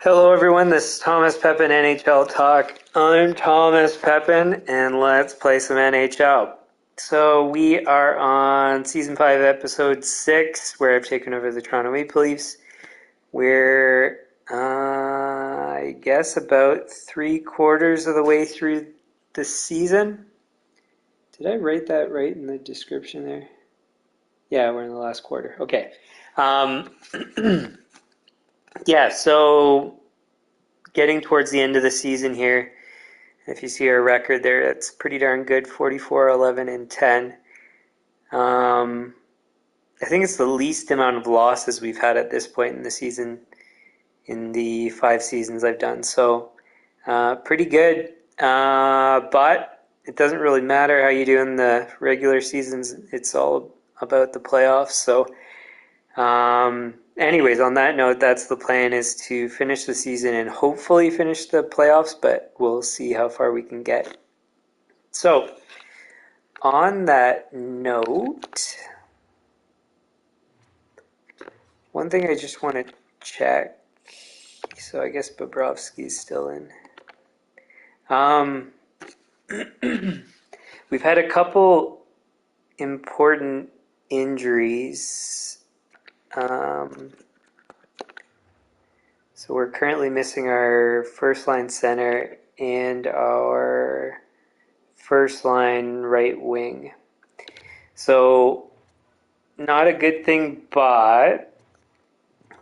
Hello, everyone. This is Thomas Pepin, NHL Talk. I'm Thomas Pepin, and let's play some NHL. So we are on Season 5, Episode 6, where I've taken over the Toronto Maple Leafs. We're, I guess, about 3/4 of the way through the season. Did I write that right in the description there? Yeah, we're in the last quarter. Okay. Yeah, so getting towards the end of the season here. If you see our record there, it's pretty darn good, 44, 11, and 10. I think it's the least amount of losses we've had at this point in the season in the 5 seasons I've done. So pretty good. But it doesn't really matter how you do in the regular seasons. It's all about the playoffs. So anyways, on that note, that's the plan, is to finish the season and hopefully finish the playoffs, but we'll see how far we can get. So, on that note, one thing I just want to check. So I guess Bobrovsky's still in. We've had a couple important injuries. So we're currently missing our first line center and our first line right wing. So not a good thing, but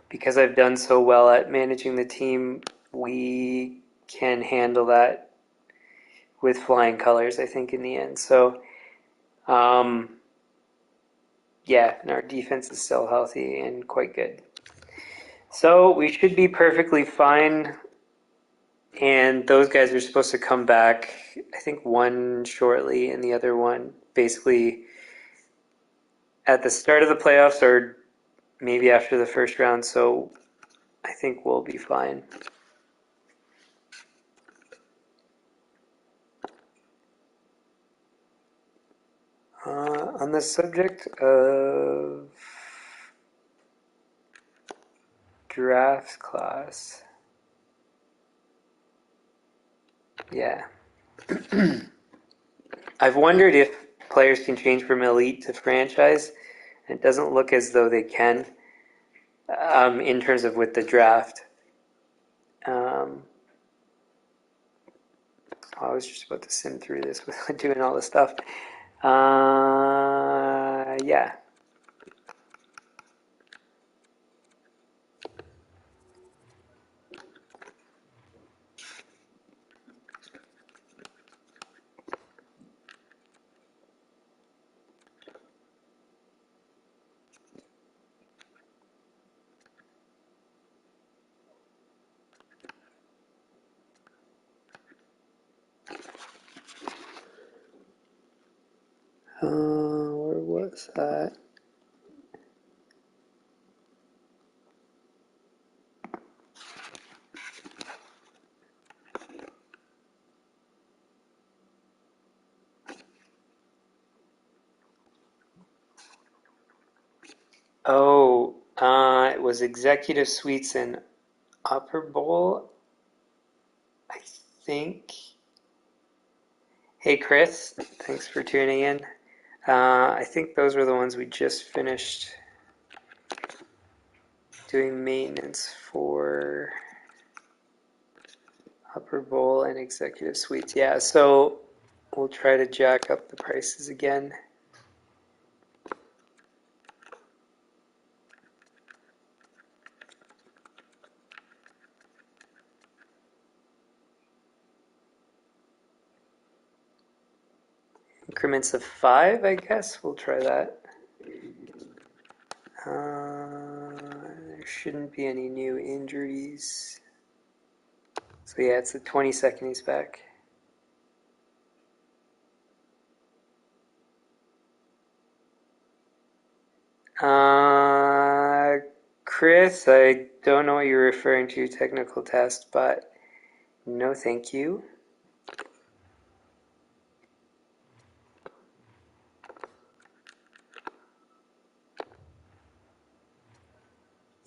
because I've done so well at managing the team, we can handle that with flying colors, I think, in the end. So, yeah, and our defense is still healthy and quite good. So we should be perfectly fine. And those guys are supposed to come back, I think one shortly and the other one basically at the start of the playoffs or maybe after the first round. So I think we'll be fine. On the subject of draft class, yeah. I've wondered if players can change from elite to franchise. It doesn't look as though they can in terms of with the draft. I was just about to sim through this without doing all this stuff. Yeah. Where was that? Oh, it was Executive Suites and Upper Bowl, I think. Hey, Chris, thanks for tuning in. I think those were the ones we just finished doing maintenance for. Upper Bowl and Executive Suites. Yeah, so we'll try to jack up the prices again. Increments of 5, I guess. We'll try that. There shouldn't be any new injuries. So yeah, it's the 22nd he's back. Chris, I don't know what you're referring to, technical test, but no thank you.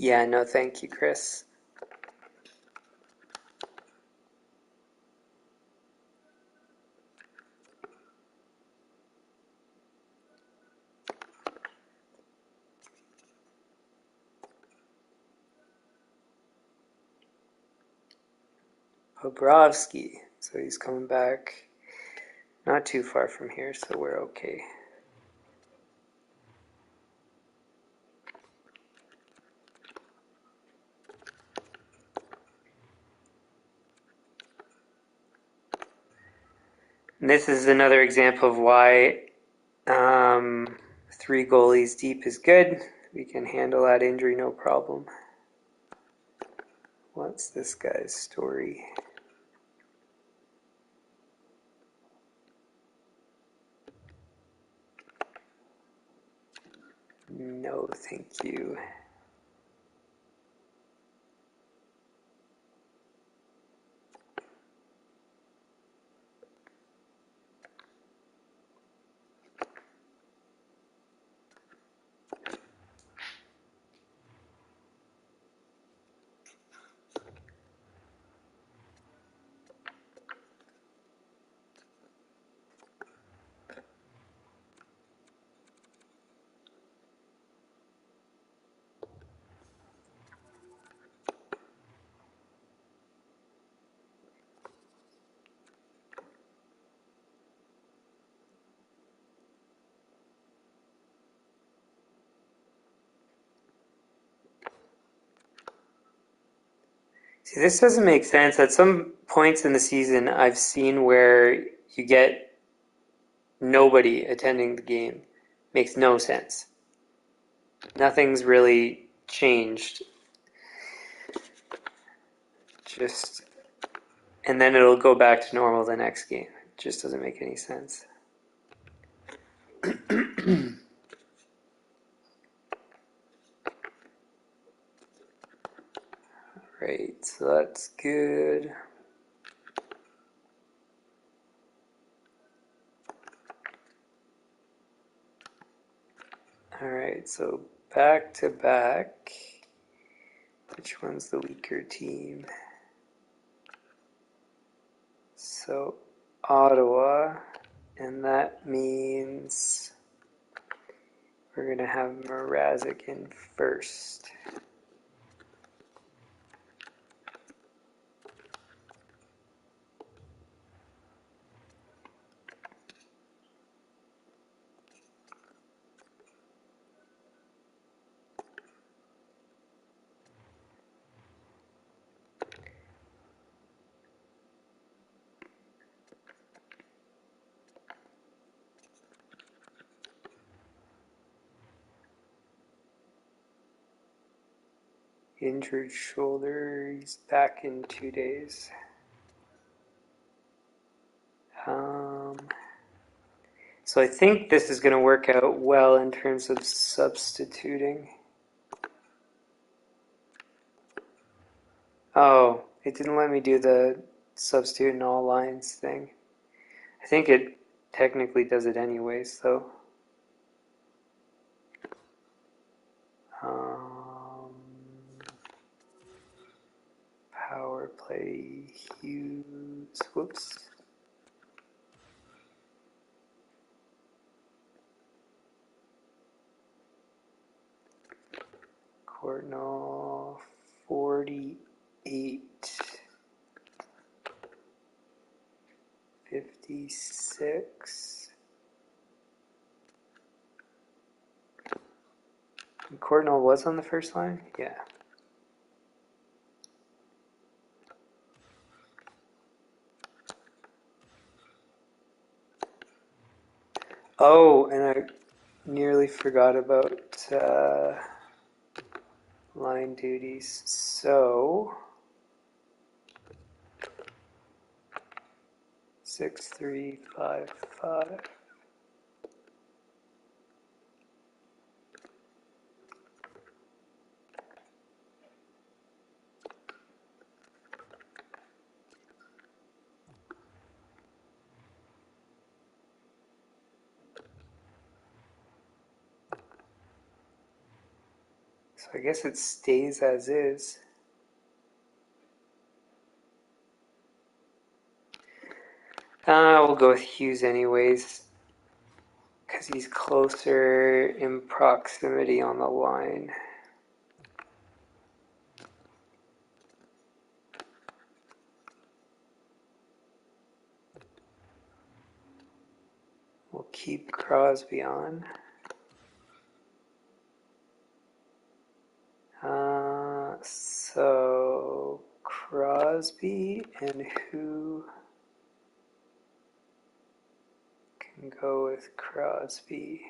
Yeah, no thank you, Chris. Bobrovsky. So he's coming back not too far from here, so we're okay. And this is another example of why 3 goalies deep is good. We can handle that injury no problem. What's this guy's story? No, thank you. See, this doesn't make sense. At some points in the season, I've seen where you get nobody attending the game. Makes no sense. Nothing's really changed. And then it'll go back to normal the next game. It just doesn't make any sense. Right, so that's good. Alright, so back to back. Which one's the weaker team? So Ottawa, and that means we're going to have Mrazek in first. Injured shoulder, he's back in 2 days. So I think this is going to work out well in terms of substituting. Oh, it didn't let me do the substitute in all lines thing. I think it technically does it anyways, though. Power play Hughes. Whoops. Courtnall 48. 56. And Courtnall was on the first line? Yeah. Oh, and I nearly forgot about line duties. So 6355. So I guess it stays as is. We'll go with Hughes anyways, because he's closer in proximity on the line. keep Crosby on. So Crosby, and who can go with Crosby?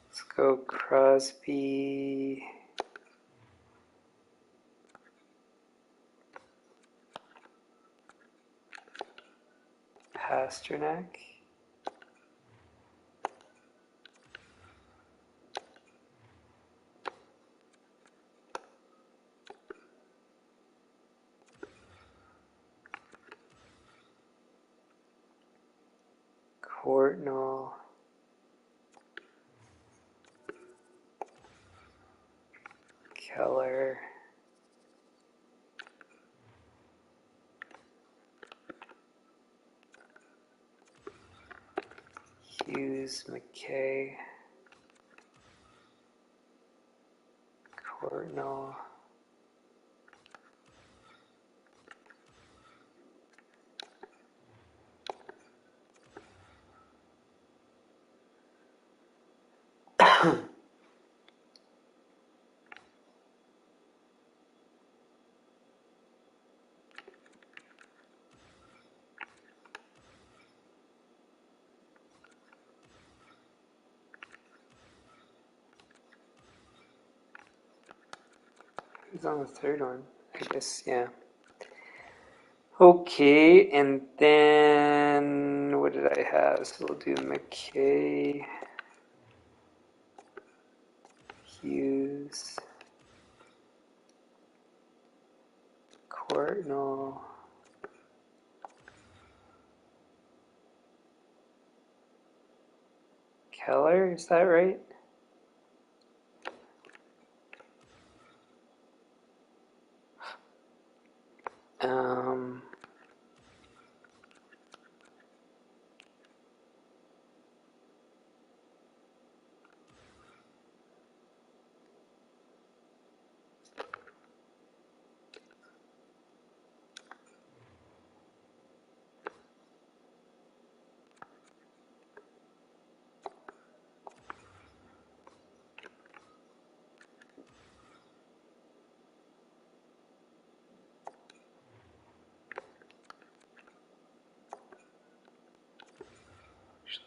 Let's go Crosby, Pasternak. Courtnall. Keller. Hughes, McKay. Courtnall. Who's on the third one? I guess, yeah. Okay, and then what did I have? So we'll do McKay, Hughes, Courtnall, Keller, is that right? Um,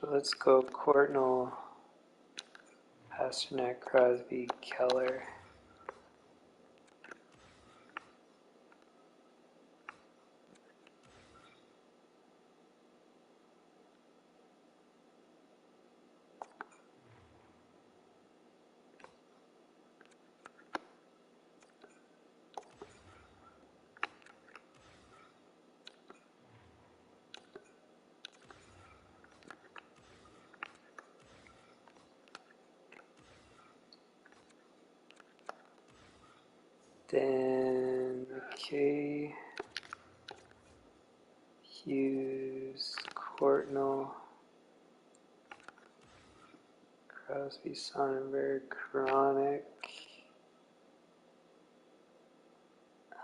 so let's go Courtnall, Pasternak, Crosby, Keller. Then McKay, Hughes, Courtnall, Crosby, Sonnenberg, Chronic.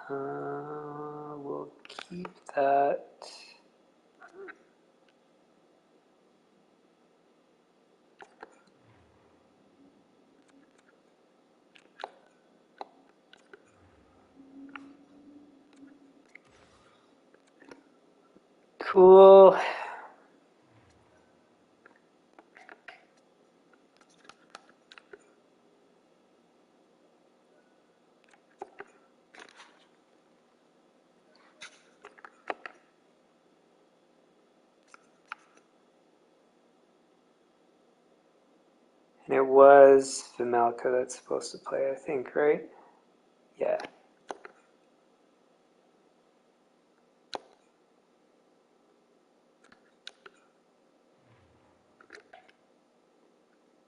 We'll keep that. Cool. And it was Vimelka that's supposed to play, I think, right? Yeah.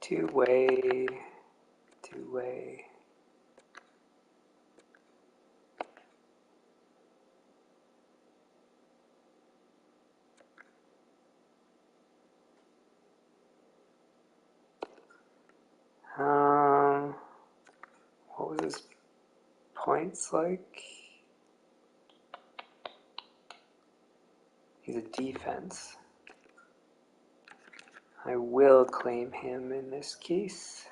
Two-way. points like? He's a defense. I will claim him in this case.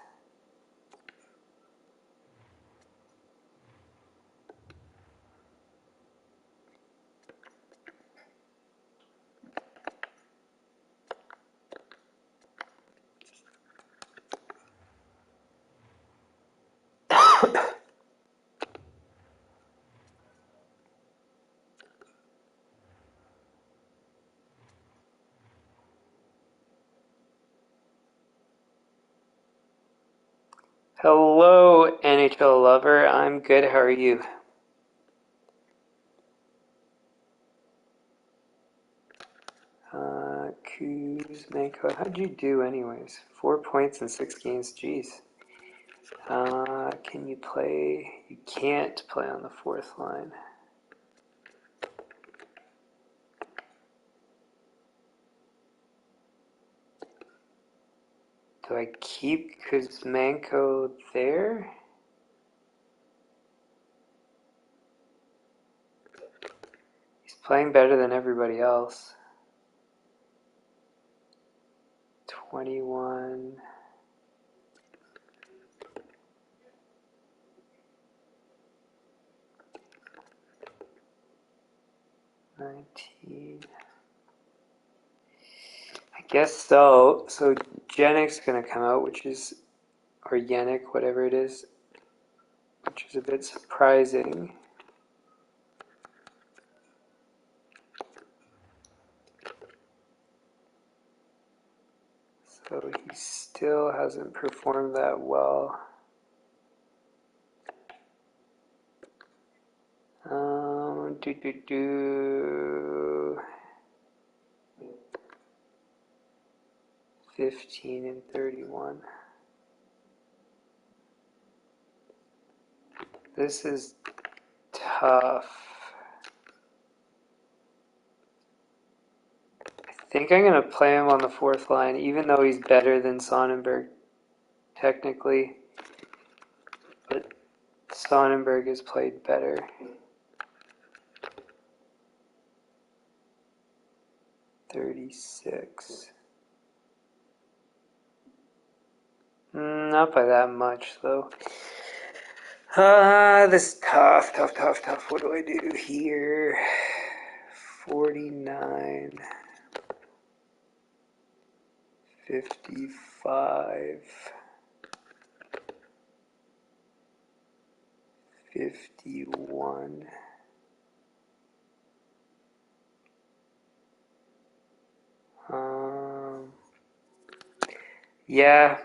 Hello, NHL lover. I'm good. How are you? Kuzmenko, how'd you do anyways? 4 points in 6 games. Jeez. Can you play? You can't play on the fourth line. Do I keep Kuzmenko there? He's playing better than everybody else. 21. I guess so. So Janik's going to come out, which is, or Yannick, whatever it is, which is a bit surprising. So he still hasn't performed that well. 15 and 31. This is tough. I think I'm going to play him on the fourth line, even though he's better than Sonnenberg, technically. But Sonnenberg has played better. $36. Not by that much, though. This is tough. What do I do here? 49. 55. 51. Yeah.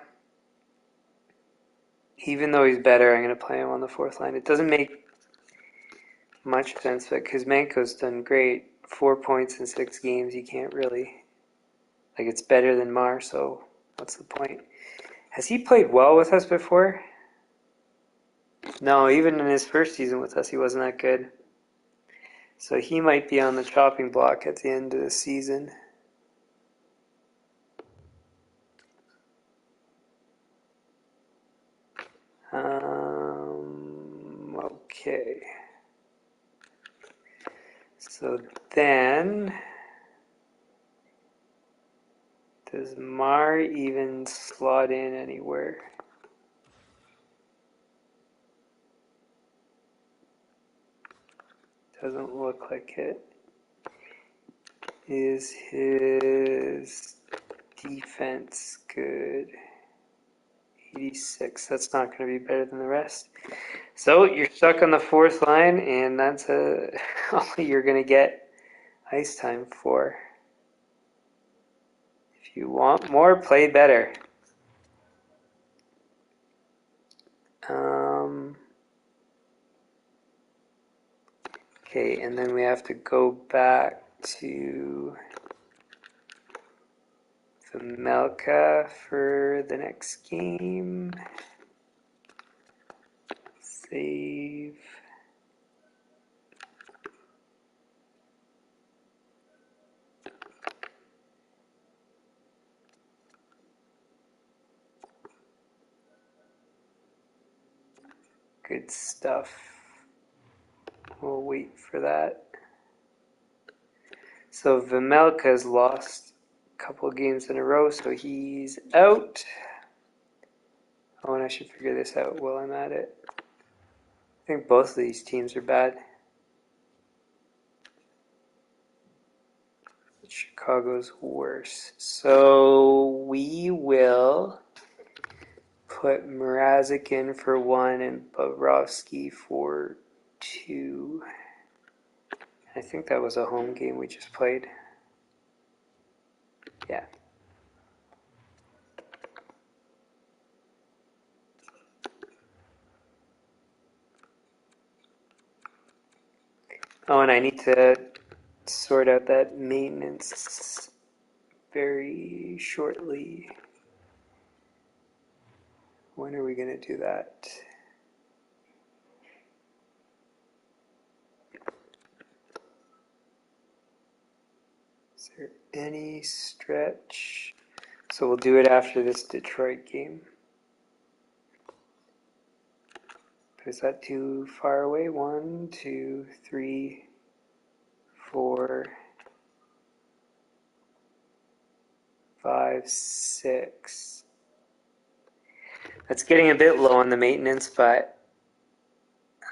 Even though he's better, I'm going to play him on the fourth line. It doesn't make much sense, but Kuzmenko's done great. 4 points in 6 games. You can't really... Like, it's better than Mar, so what's the point? Has he played well with us before? No, even in his first season with us, he wasn't that good. So he might be on the chopping block at the end of the season. Okay. So then, does Mar even slot in anywhere? Doesn't look like it. Is his defense good? 86. That's not going to be better than the rest. So you're stuck on the fourth line, and that's all you're going to get ice time for. If you want more, play better. Okay, and then we have to go back to the Melka for the next game. Save. Good stuff. we'll wait for that. So Vejmelka's lost a couple games in a row, so he's out. Oh, and I should figure this out while I'm at it. I think both of these teams are bad. Chicago's worse. So we will put Mrazek in for 1 and Bobrovsky for 2. I think that was a home game we just played. Yeah. Oh, and I need to sort out that maintenance very shortly. When are we going to do that? Is there any stretch? So we'll do it after this Detroit game. But is that too far away? 1, 2, 3, 4, 5, 6. That's getting a bit low on the maintenance, but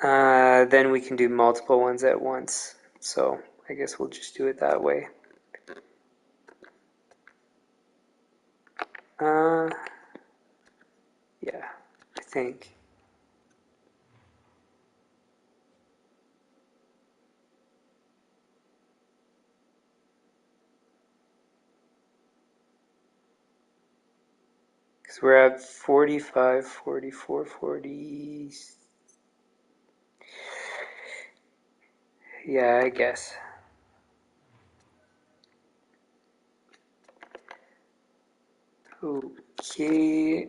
then we can do multiple ones at once. So I guess we'll just do it that way. Yeah, I think. Because we're at 45, 44, 40. Yeah, I guess. Okay.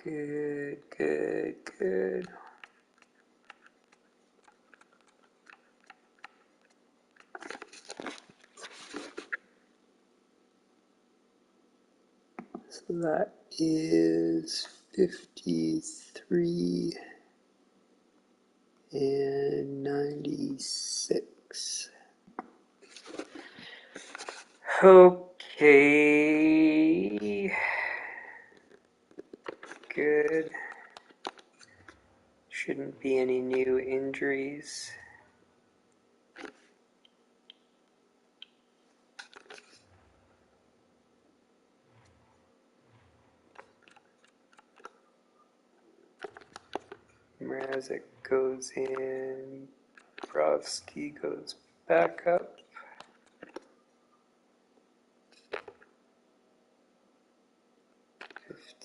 Good, good, good. So that is 53 and 96. Okay. Good. Shouldn't be any new injuries. Mrazek goes in. Bobrovsky goes back up.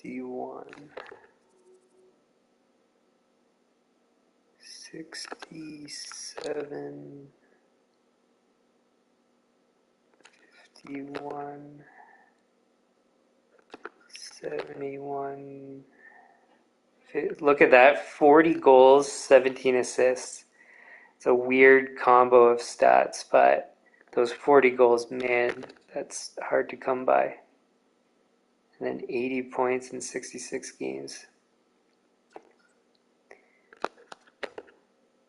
$51. 67. 51. 71. Look at that, 40 goals, 17 assists. It's a weird combo of stats, but those 40 goals, man, that's hard to come by. And then 80 points in 66 games.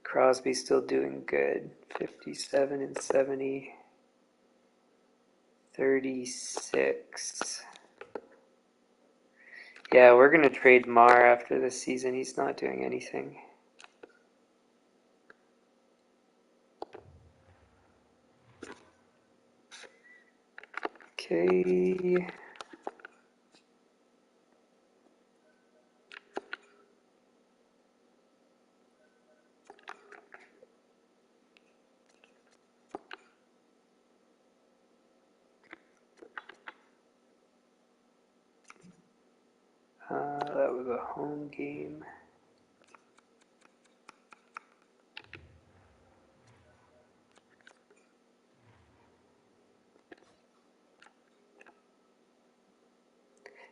Crosby's still doing good. 57 and 70. 36. Yeah, we're going to trade Marr after this season. He's not doing anything. Okay. That was a home game.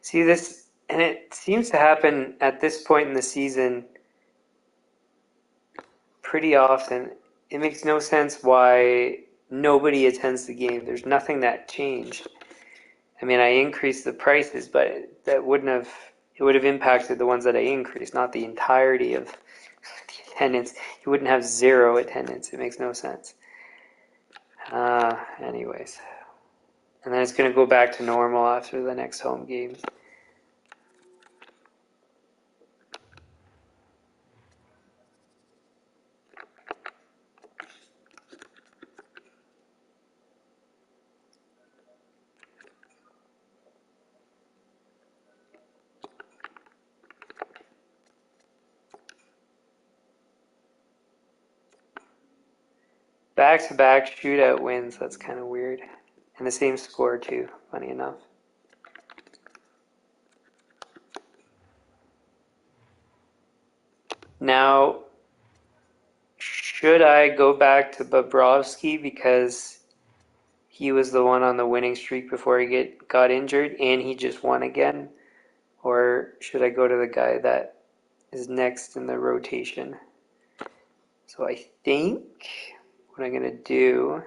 See this, and it seems to happen at this point in the season pretty often. It makes no sense why nobody attends the game. There's nothing that changed. I mean, I increased the prices, but that wouldn't have, it would have impacted the ones that I increased, not the entirety of the attendance. You wouldn't have zero attendance. It makes no sense. Anyways. And then it's going to go back to normal after the next home game. Back-to-back shootout wins. That's kind of weird. And the same score, too, funny enough. Now, should I go back to Bobrovsky because he was the one on the winning streak before he got injured and he just won again? Or should I go to the guy that is next in the rotation? So I think what I'm going to do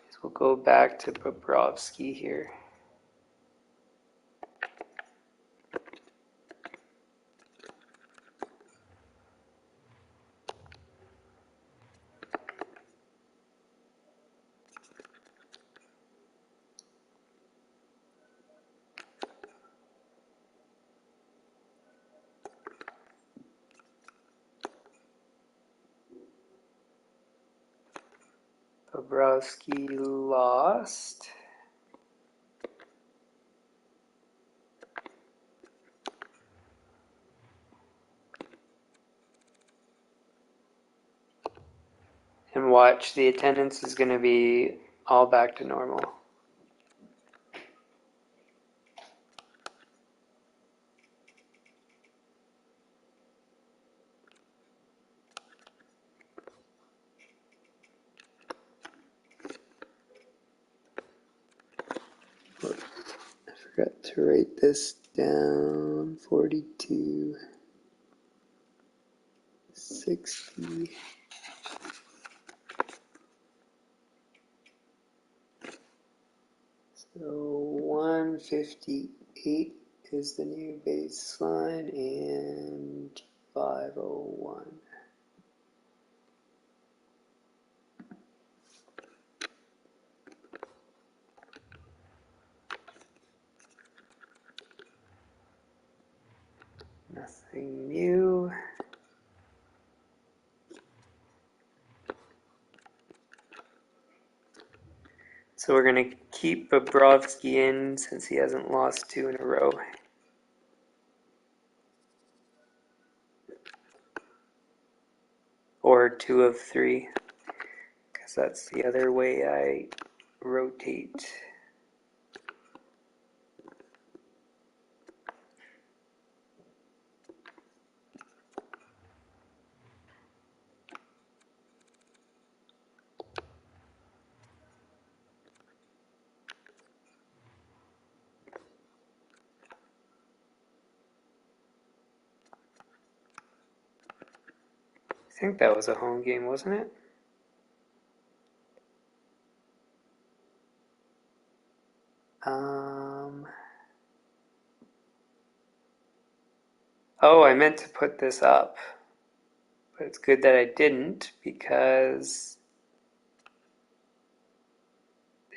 is we'll go back to Bobrovsky here. Bobrovsky lost. And watch, the attendance is going to be all back to normal. I forgot to write this down. 42, 60. So 158 is the new baseline and 501. Nothing new. So we're going to keep Bobrovsky in since he hasn't lost 2 in a row. Or 2 of 3, because that's the other way I rotate. I think that was a home game, wasn't it? Oh, I meant to put this up, but it's good that I didn't because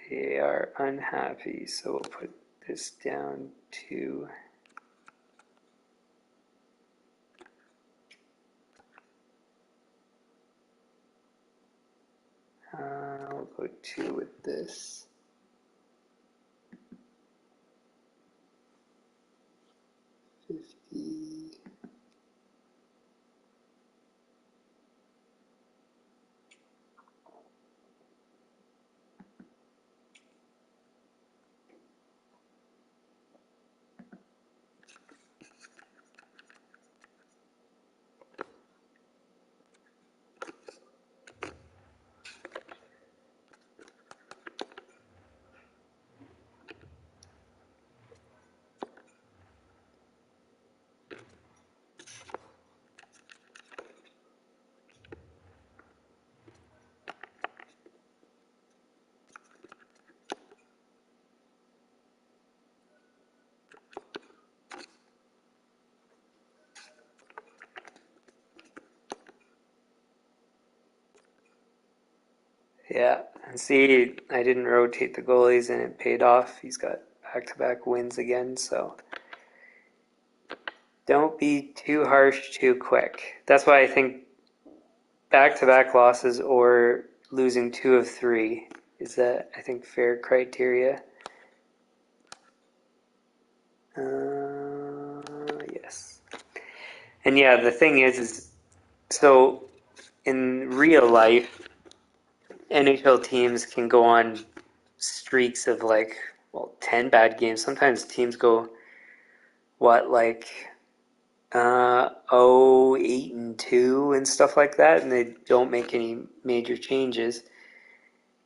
they are unhappy. So we'll put this down to I'll go 2 with this. Yeah, and see, I didn't rotate the goalies and it paid off. He's got back-to-back wins again, so don't be too harsh too quick. That's why I think back-to-back losses or losing 2 of 3 is that, I think, fair criteria. Yes. And yeah, the thing is so in real life, NHL teams can go on streaks of 10 bad games. Sometimes teams go, like 8-2 and stuff like that, and they don't make any major changes.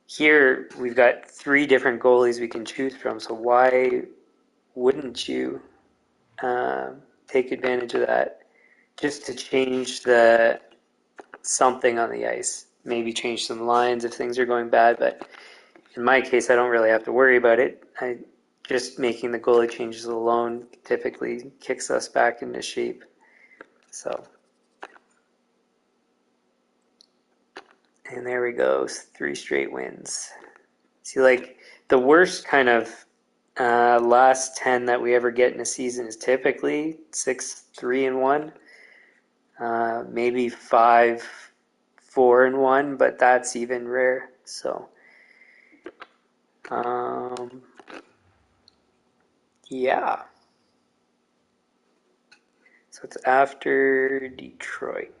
Here, we've got 3 different goalies we can choose from, so why wouldn't you take advantage of that just to change something on the ice? Maybe change some lines if things are going bad, but in my case, I don't really have to worry about it. Just making the goalie changes alone typically kicks us back into shape. So, and there we go, 3 straight wins. See, the worst kind of last 10 that we ever get in a season is typically 6-3-1, maybe 5-4-1, but that's even rare. So, yeah. So it's after Detroit.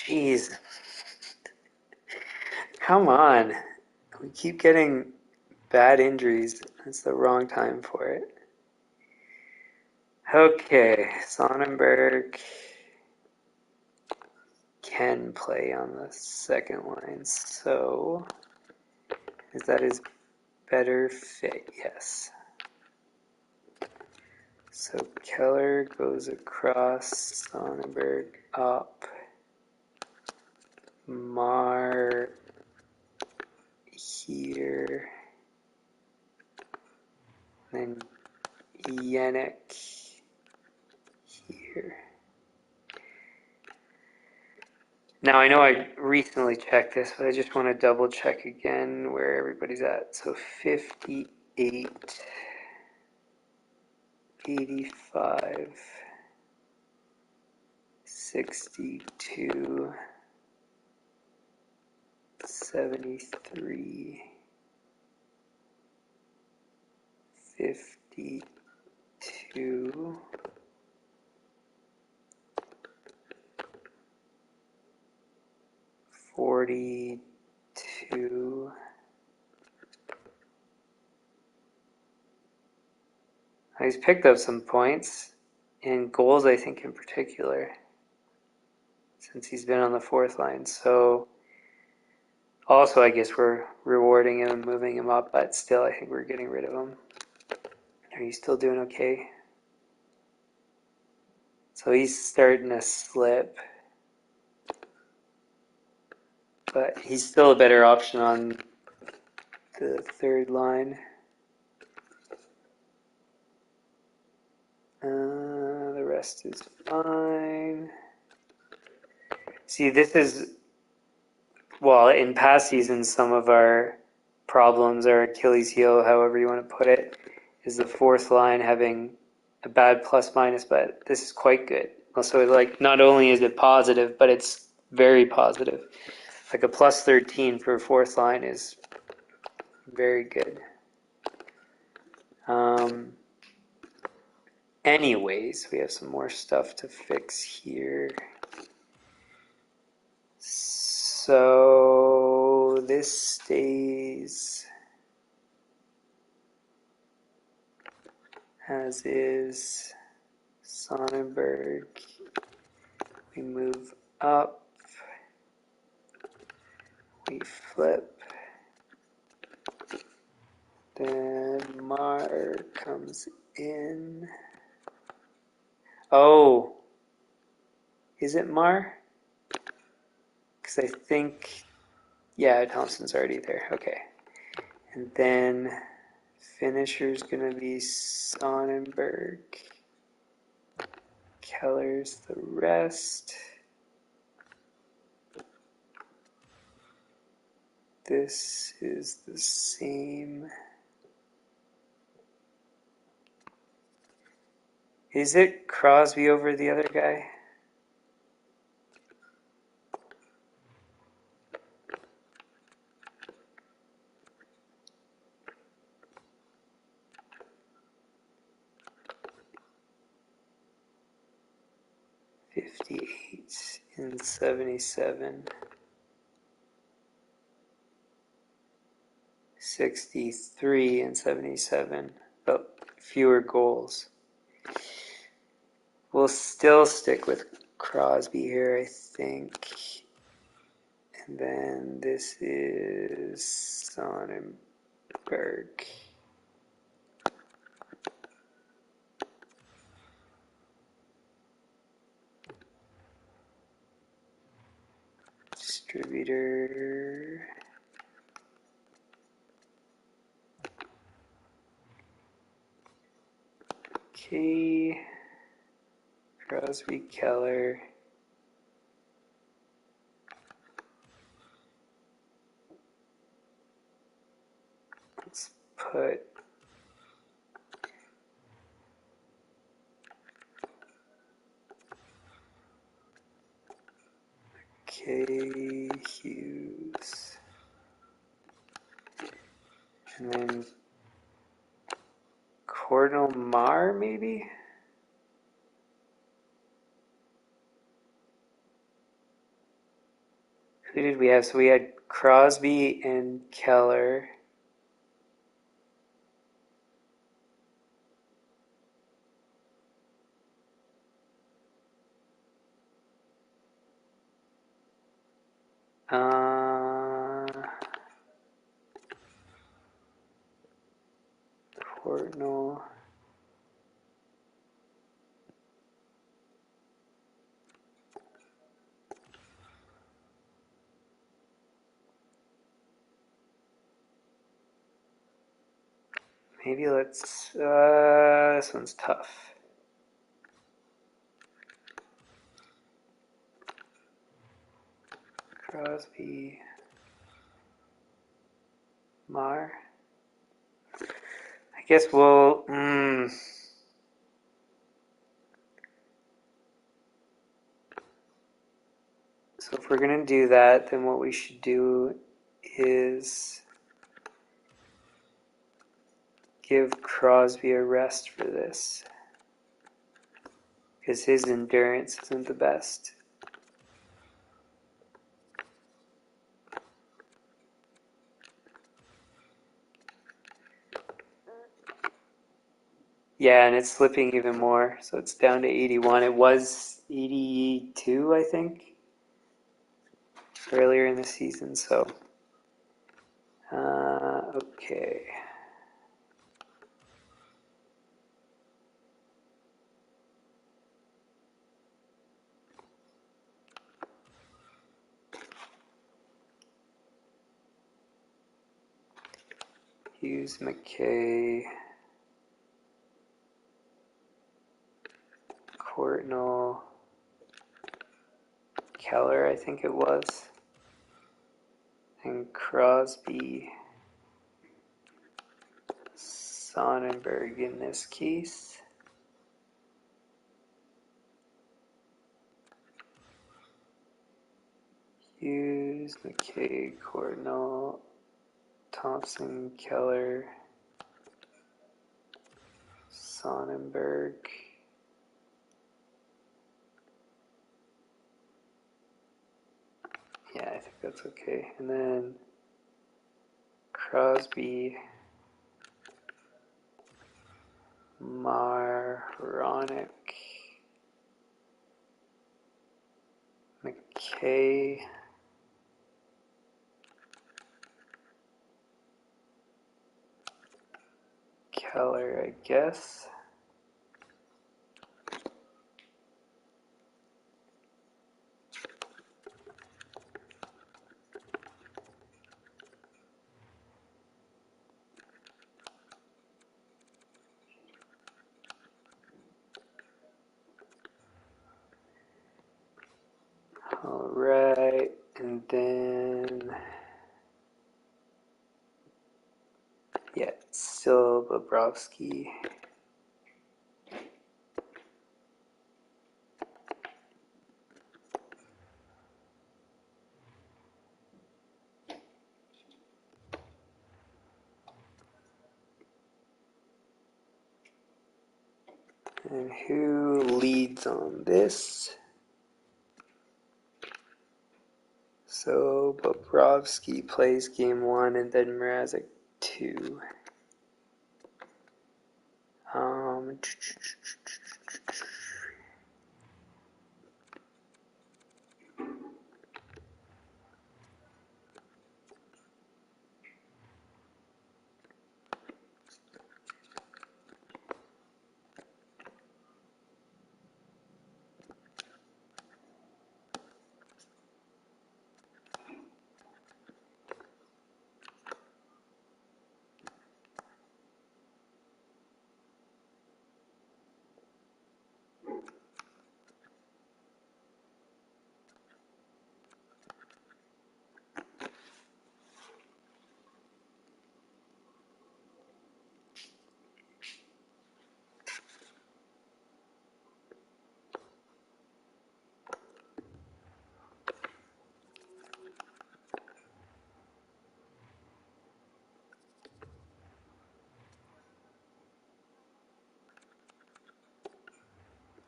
Jeez. Come on. We keep getting bad injuries. It's the wrong time for it. Okay, Sonnenberg can play on the second line, so is that his better fit? Yes. So Keller goes across, Sonnenberg up, Mar here, then Yannick here. Now, I know I recently checked this, but I just want to double check again where everybody's at. So 58, 85, 62, 73, 52, 42. He's picked up some points and goals, I think, in particular, since he's been on the fourth line. So also, I guess we're rewarding him and moving him up, but still, I think we're getting rid of him. Are you still doing okay? So he's starting to slip, but he's still a better option on the third line. The rest is fine. See, this is, well, in past seasons, some of our problems, our Achilles heel, however you want to put it, is the fourth line having a bad plus minus, but this is quite good. Also, not only is it positive, but it's very positive. Like a plus 13 for a fourth line is very good. Anyways, we have some more stuff to fix here. So this stays as is. Sonnenberg we move up, we flip, then Mar comes in. Oh, is it Mar? Because I think, yeah, Thompson's already there. Okay. And then finisher's going to be Sonnenberg. Keller's the rest. This is the same. Is it Crosby over the other guy? '58 and '77. 63 and '77. But fewer goals. We'll still stick with Crosby here, I think. And then this is Sonnenberg. Distributor. Okay. Crosby, Keller. Let's put K. Hughes. And then Cordell Marr, maybe? Who did we have? So we had Crosby and Keller. Portnoy. Maybe let's, this one's tough. Crosby, Marr. I guess we'll, so if we're going to do that, then what we should do is give Crosby a rest for this, because his endurance isn't the best. Yeah, and it's slipping even more, so it's down to 81. It was 82, I think, earlier in the season, so okay. Hughes, McKay, Courtnall, Keller, I think it was, and Crosby, Sonnenberg in this case. Hughes, McKay, Courtnall, Thompson, Keller, Sonnenberg. Yeah, I think that's okay. And then Crosby, Maronic, Okay. Keller, I guess. All right, and then yeah, still Bobrovsky. And who leads on this? So Bobrovsky plays game 1 and then Mrazek 2. Um,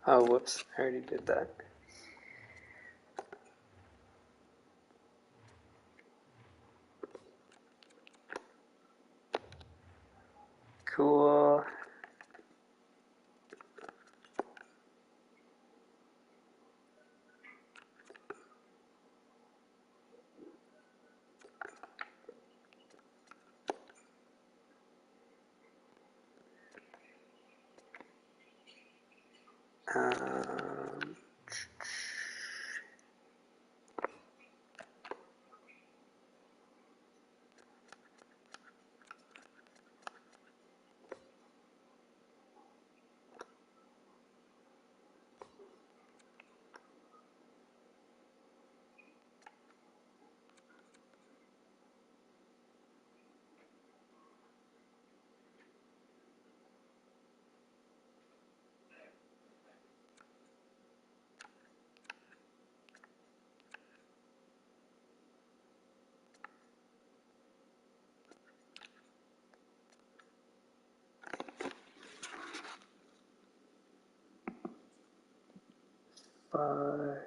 oh, whoops, I already did that. Cool. Um, five.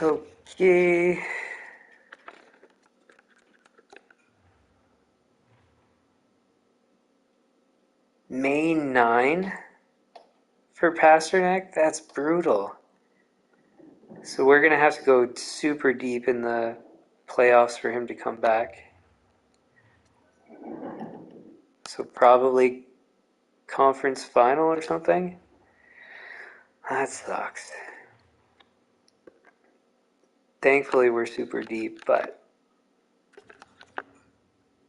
Okay. May 9 for Pasternak? That's brutal. So we're going to have to go super deep in the playoffs for him to come back. So probably conference final or something? That sucks. Thankfully we're super deep, but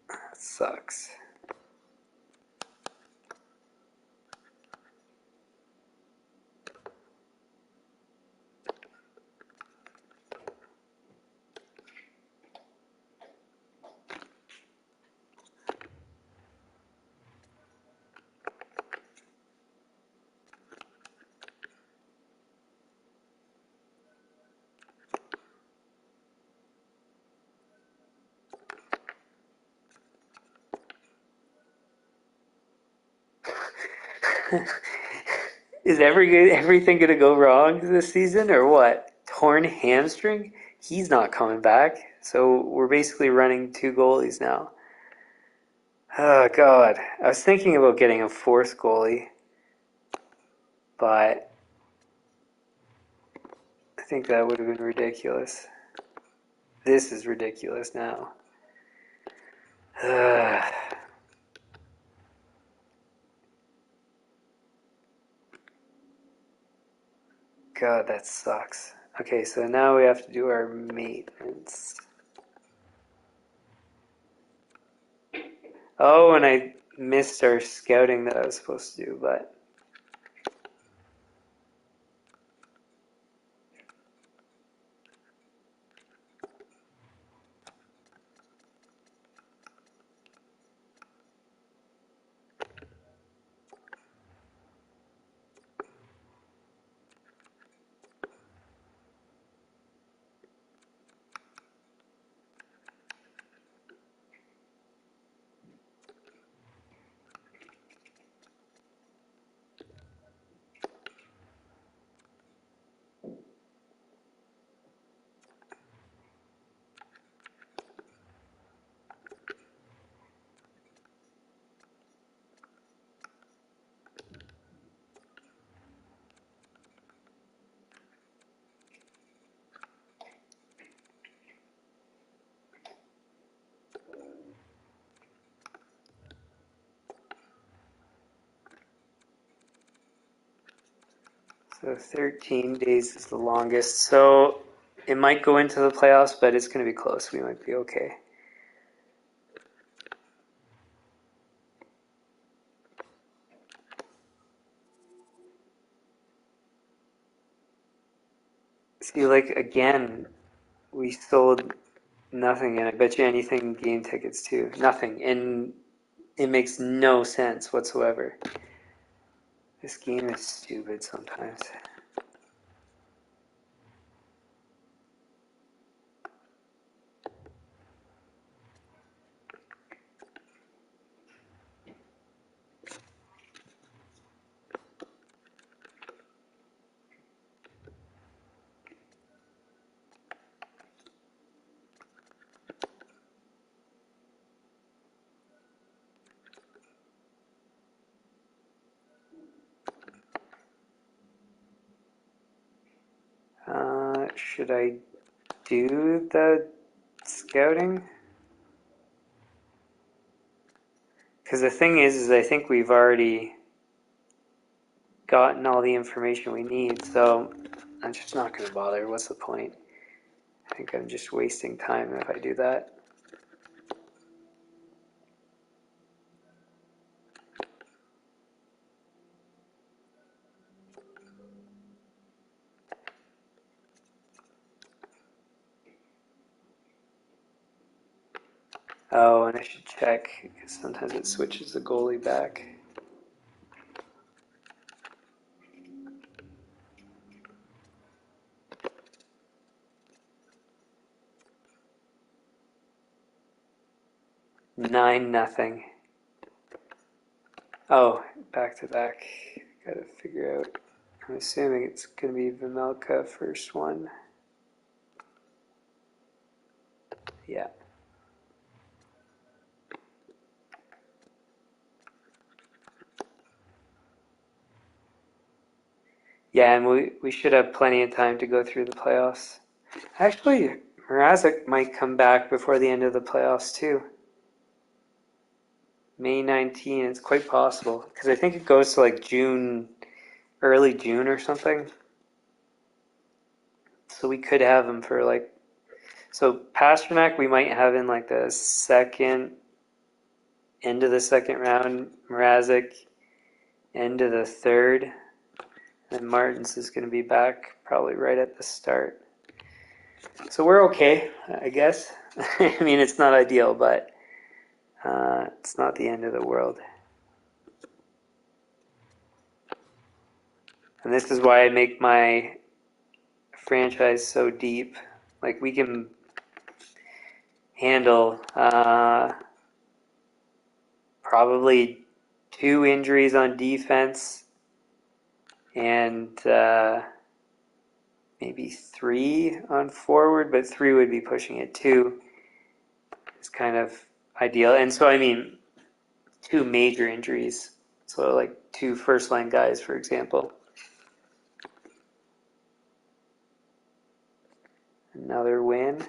that sucks. Is everything going to go wrong this season or what? Torn hamstring? He's not coming back. So we're basically running two goalies now. Oh, God. I was thinking about getting a fourth goalie, but I think that would have been ridiculous. This is ridiculous now. God, that sucks. Okay, so now we have to do our maintenance. Oh, and I missed our scouting that I was supposed to do, but so 13 days is the longest. So it might go into the playoffs, but it's going to be close. We might be okay. See, like, again, we sold nothing, and I bet you anything game tickets too. Nothing. And it makes no sense whatsoever. This game is stupid sometimes. Should I do the scouting? Because the thing is I think we've already gotten all the information we need, so I'm just not going to bother. What's the point? I think I'm just wasting time if I do that. Oh, and I should check, because sometimes it switches the goalie back. Nothing. Oh, back to back. Gotta figure out. I'm assuming it's gonna be Vimelka first one. Yeah. Yeah, and we should have plenty of time to go through the playoffs. Actually, Mrazek might come back before the end of the playoffs too. May 19, it's quite possible. Because I think it goes to like June, early June or something. So we could have him for like... So Pasternak we might have in like the end of the second round. Mrazek, end of the third. And Martins is going to be back probably right at the start. So we're okay, I guess. I mean, it's not ideal, but it's not the end of the world. And this is why I make my franchise so deep. Like, we can handle probably 2 injuries on defense and maybe 3 on forward, but 3 would be pushing it. 2 is kind of ideal. And so, I mean, 2 major injuries. So, like 2 first-line guys, for example. Another win.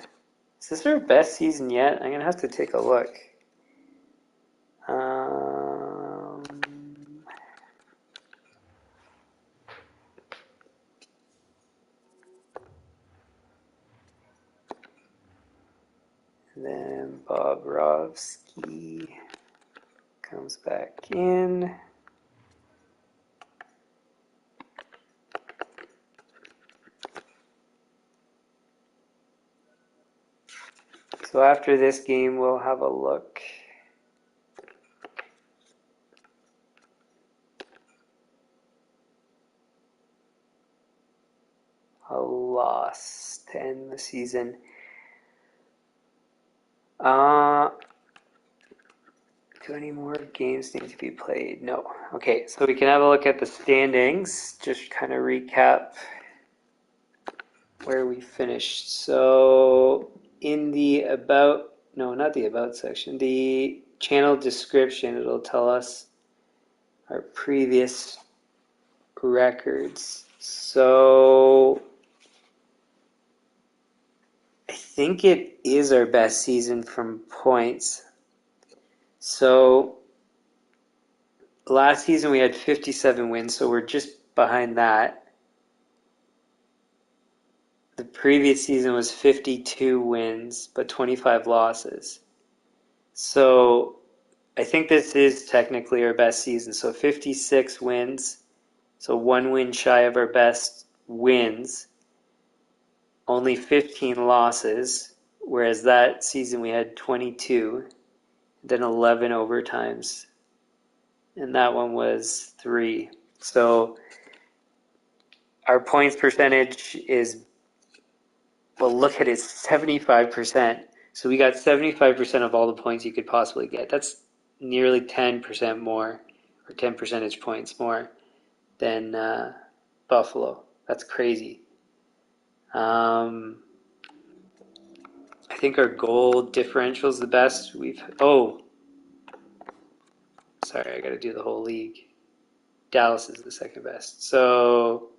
Is this our best season yet? I'm going to have to take a look. Then Bobrovsky comes back in. So after this game, we'll have a look. A loss to end the season. Do any more games need to be played? No. Okay, so we can have a look at the standings. Just kind of recap where we finished. So in the about, no, not the about section, the channel description, it'll tell us our previous records. So I think it is our best season from points. So last season we had 57 wins, so we're just behind that. The previous season was 52 wins, but 25 losses. So I think this is technically our best season. So 56 wins, so 1 win shy of our best wins. Only 15 losses, whereas that season we had 22, then 11 overtimes. And that one was 3. So our points percentage is, well, look at it, 75%. So we got 75% of all the points you could possibly get. That's nearly 10% more, or 10 percentage points more than Buffalo. That's crazy. I think our goal differential is the best sorry, I got to do the whole league. Dallas is the second best. So,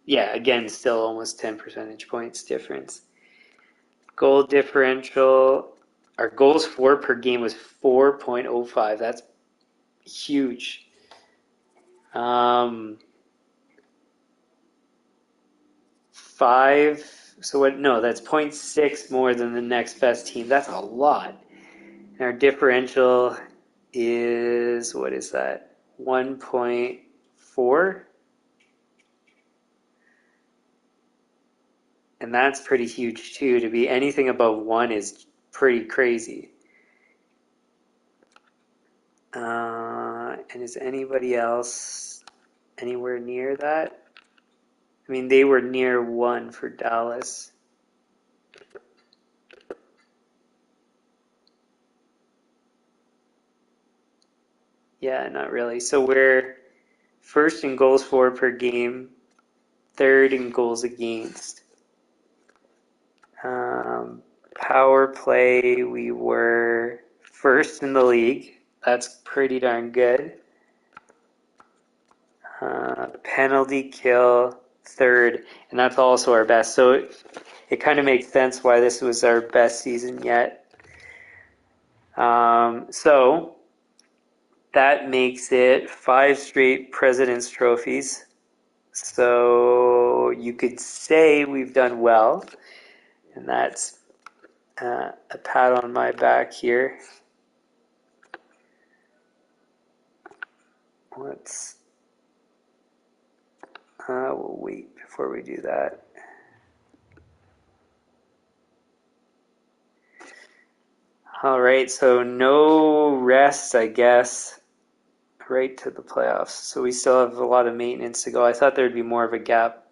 yeah, again, still almost 10 percentage points difference. Goal differential, our goals for per game was 4.05. That's huge. 5, so what? No, that's 0.6 more than the next best team. That's a lot. And our differential is, what is that? 1.4? And that's pretty huge too. To be anything above 1 is pretty crazy. And is anybody else anywhere near that? I mean, they were near 1 for Dallas. Yeah, not really. So we're first in goals for per game, third in goals against. Power play, we were first in the league. That's pretty darn good. Penalty kill, third, and that's also our best. So it kind of makes sense why this was our best season yet. So that makes it 5 straight President's Trophies. So you could say we've done well, and that's a pat on my back here. We'll wait before we do that. All right, so no rest, I guess, right to the playoffs. So we still have a lot of maintenance to go. I thought there'd be more of a gap,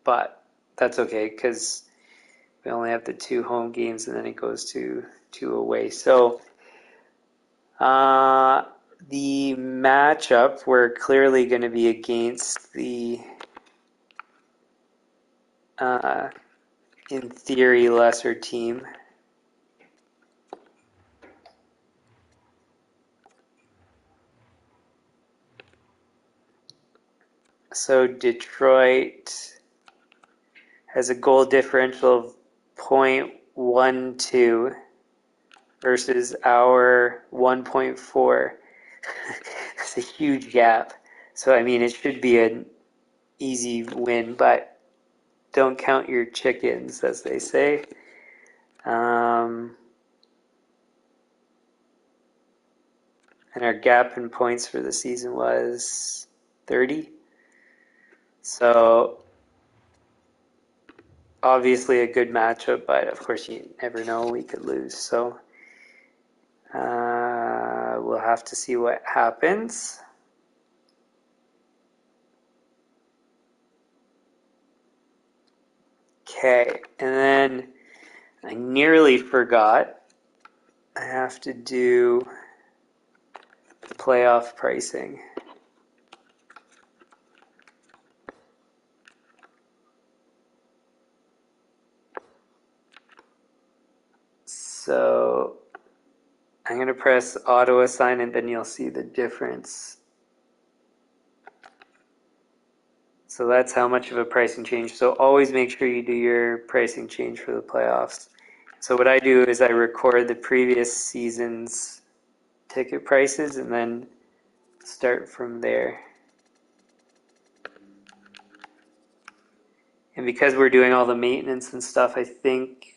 but that's okay because we only have the 2 home games and then it goes to 2 away. So the matchup, we're clearly going to be against the, in theory, lesser team. So Detroit has a goal differential of 0.12 versus our 1.4. It's a huge gap. So, I mean, it should be an easy win, but don't count your chickens, as they say. And our gap in points for the season was 30. So, obviously a good matchup, but of course you never know, we could lose. So, we'll have to see what happens. Okay, and then I nearly forgot. I have to do playoff pricing. So I'm going to press auto assign and then you'll see the difference. So that's how much of a pricing change. So always make sure you do your pricing change for the playoffs. So what I do is I record the previous season's ticket prices and then start from there. And because we're doing all the maintenance and stuff, I think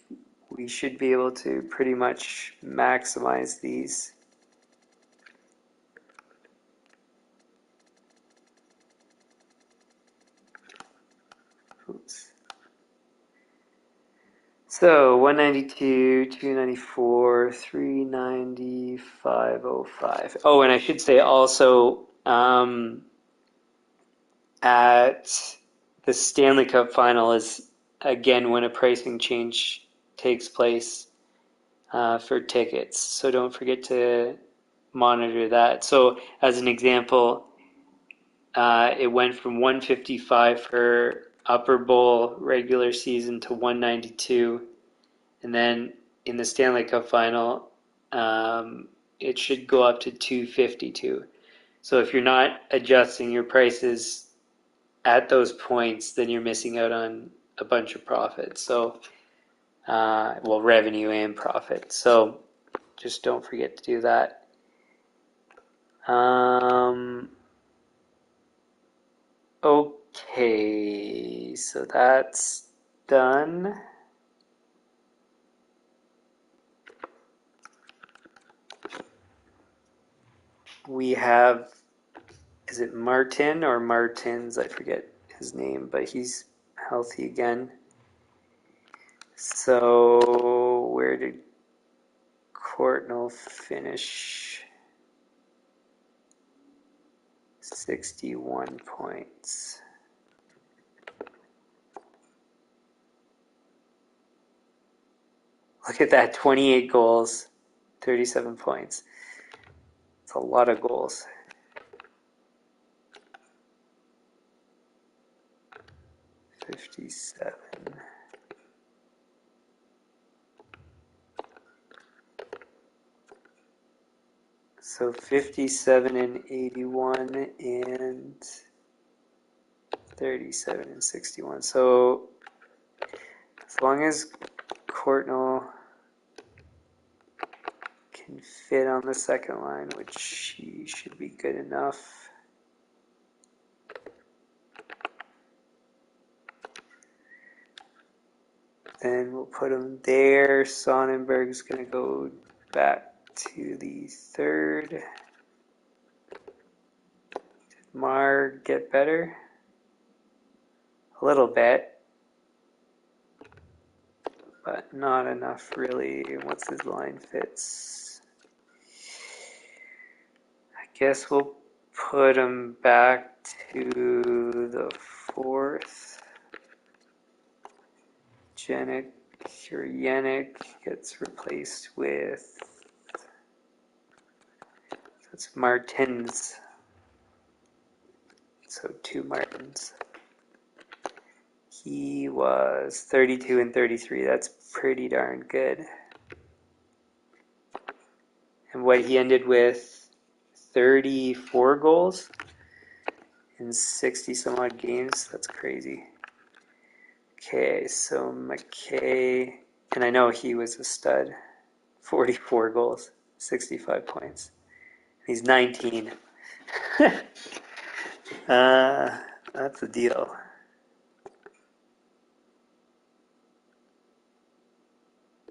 we should be able to pretty much maximize these. Oops. So 192, 294, 390, 505. Oh, and I should say also at the Stanley Cup final is again when a pricing change takes place for tickets. So don't forget to monitor that. So as an example, it went from 155 for upper bowl regular season to 192, and then in the Stanley Cup final, it should go up to 252. So if you're not adjusting your prices at those points, then you're missing out on a bunch of profit. So, well, revenue and profit. So just don't forget to do that. Okay, so that's done. We have, is it Martin or Martins? I forget his name, but he's healthy again. So where did Courtnall finish? 61 points. Look at that, 28 goals, 37 points. It's a lot of goals. $57. So 57 and 81 and 37 and 61. So as long as Courtnall can fit on the second line, which she should be good enough. Then we'll put him there. Sonnenberg's going to go back to the third. Did Mar get better? A little bit, but not enough really. What's his line fits? I guess we'll put him back to the fourth. Yannick gets replaced with, it's Martins. So 2 Martins. He was 32 and 33. That's pretty darn good. And what he ended with 34 goals in 60 some odd games. That's crazy. Okay, so McKay, and I know he was a stud. 44 goals, 65 points. He's 19. That's a deal.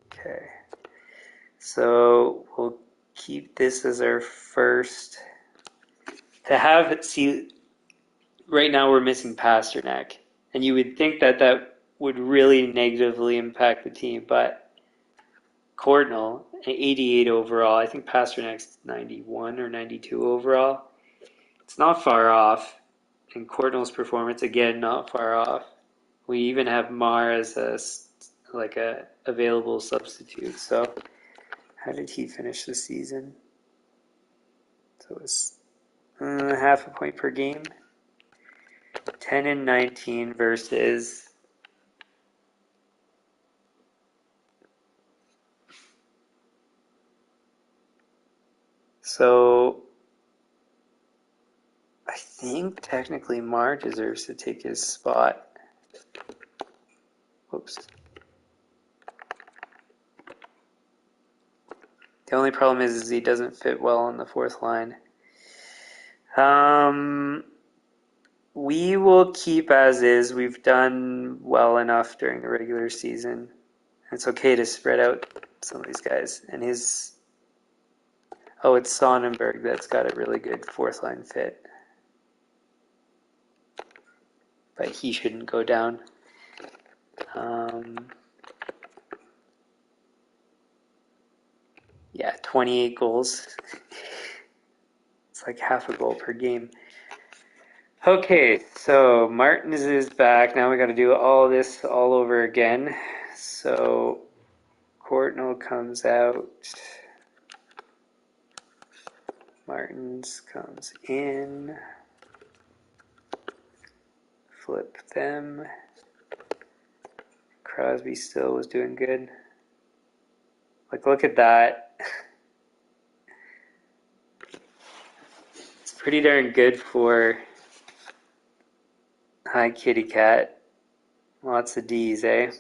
Okay. So we'll keep this as our first. To have it, see, right now we're missing Pasternak. And you would think that that would really negatively impact the team, but Courtnall, 88 overall. I think Pasternak's 91 or 92 overall. It's not far off. And Courtnall's performance, again, not far off. We even have Mar as a available substitute. So how did he finish the season? So it was half a point per game. 10 and 19 versus so I think technically Mar deserves to take his spot. Whoops. The only problem is he doesn't fit well on the fourth line. We will keep as is. We've done well enough during the regular season. It's okay to spread out some of these guys. And it's Sonnenberg that's got a really good fourth line fit. But he shouldn't go down. Yeah, 28 goals. It's like half a goal per game. Okay, so Martins is back. Now we got to do all this all over again. So Courtnall comes out. Martins comes in. Flip them. Crosby still was doing good. Like, look at that. It's pretty darn good for... Hi, kitty cat. Lots of D's, eh?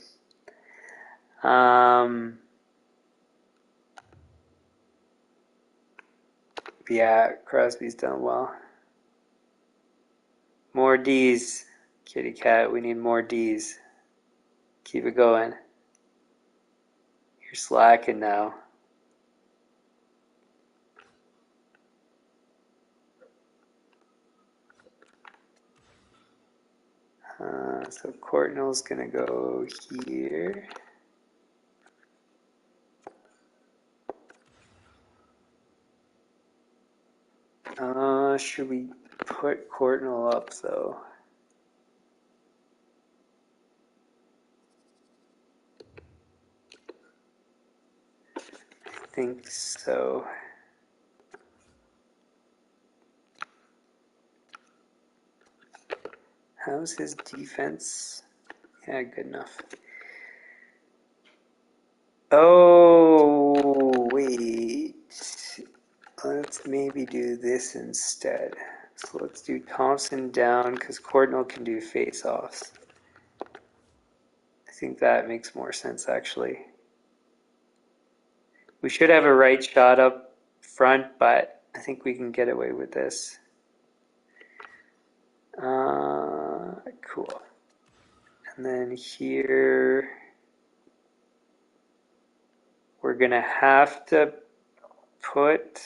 Yeah, Crosby's done well. More D's, kitty cat. We need more D's. Keep it going. You're slacking now. So Courtnall's gonna go here. Should we put Courtnall up though? I think so. How's his defense? Yeah, good enough. Oh, wait. Let's maybe do this instead. So let's do Thompson down because Courtnall can do face-offs. I think that makes more sense actually. We should have a right shot up front, but I think we can get away with this. Cool. And then here, we're going to have to put...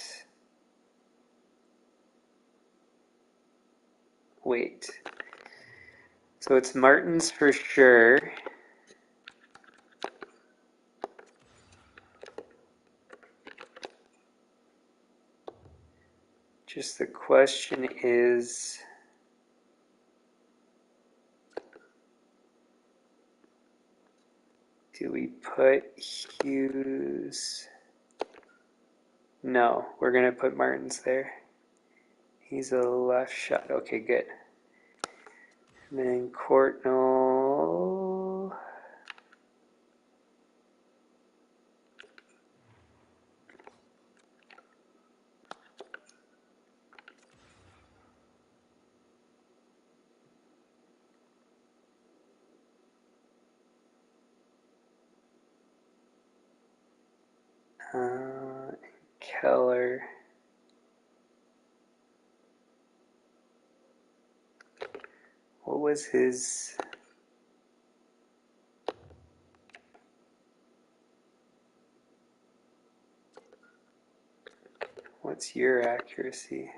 Wait. So it's Martins for sure. Just the question is... Do we put Hughes? No, we're going to put Martins there. He's a left shot. Okay, good. And then Courtnall. Keller. What was his... What's your accuracy?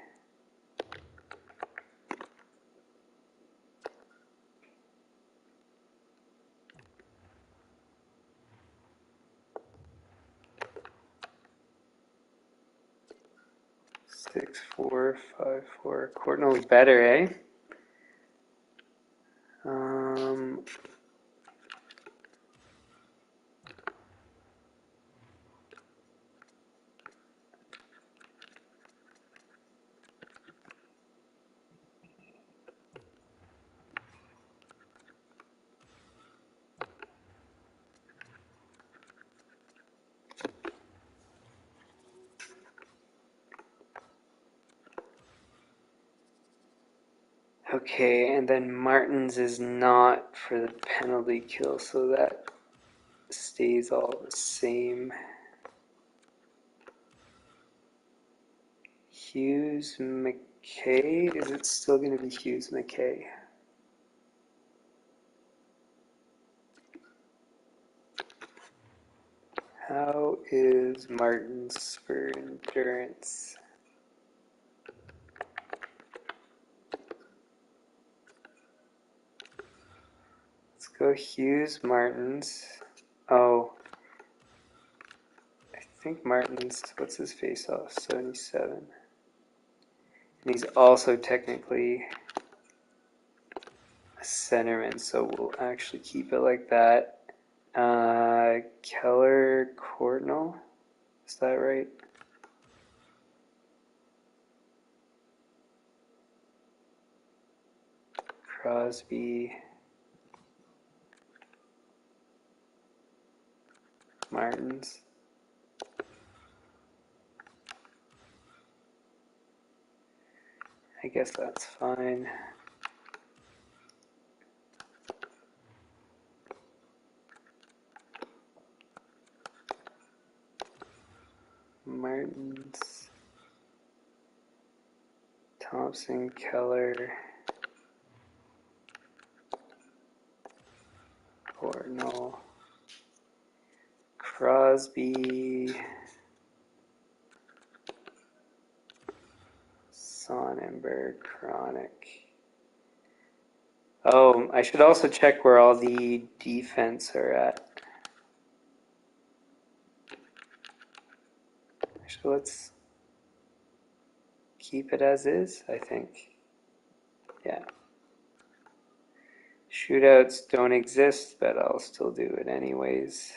Six, 4, 5, 4. Courtnall's better, eh? Okay, and then Martins is not for the penalty kill, so that stays all the same. Hughes McKay, is it still going to be Hughes McKay? How is Martins for endurance? Let's go Hughes, Martins. Oh, I think Martins, what's his face off? 77. And he's also technically a centerman, so we'll actually keep it like that. Keller, Courtnall, is that right? Crosby, Martins. I guess that's fine. Martins, Thompson, Keller, Courtnall, Crosby, Sonnenberg, Chronic. Oh, I should also check where all the defense are at. Actually, let's keep it as is, I think. Yeah. Shootouts don't exist, but I'll still do it anyways.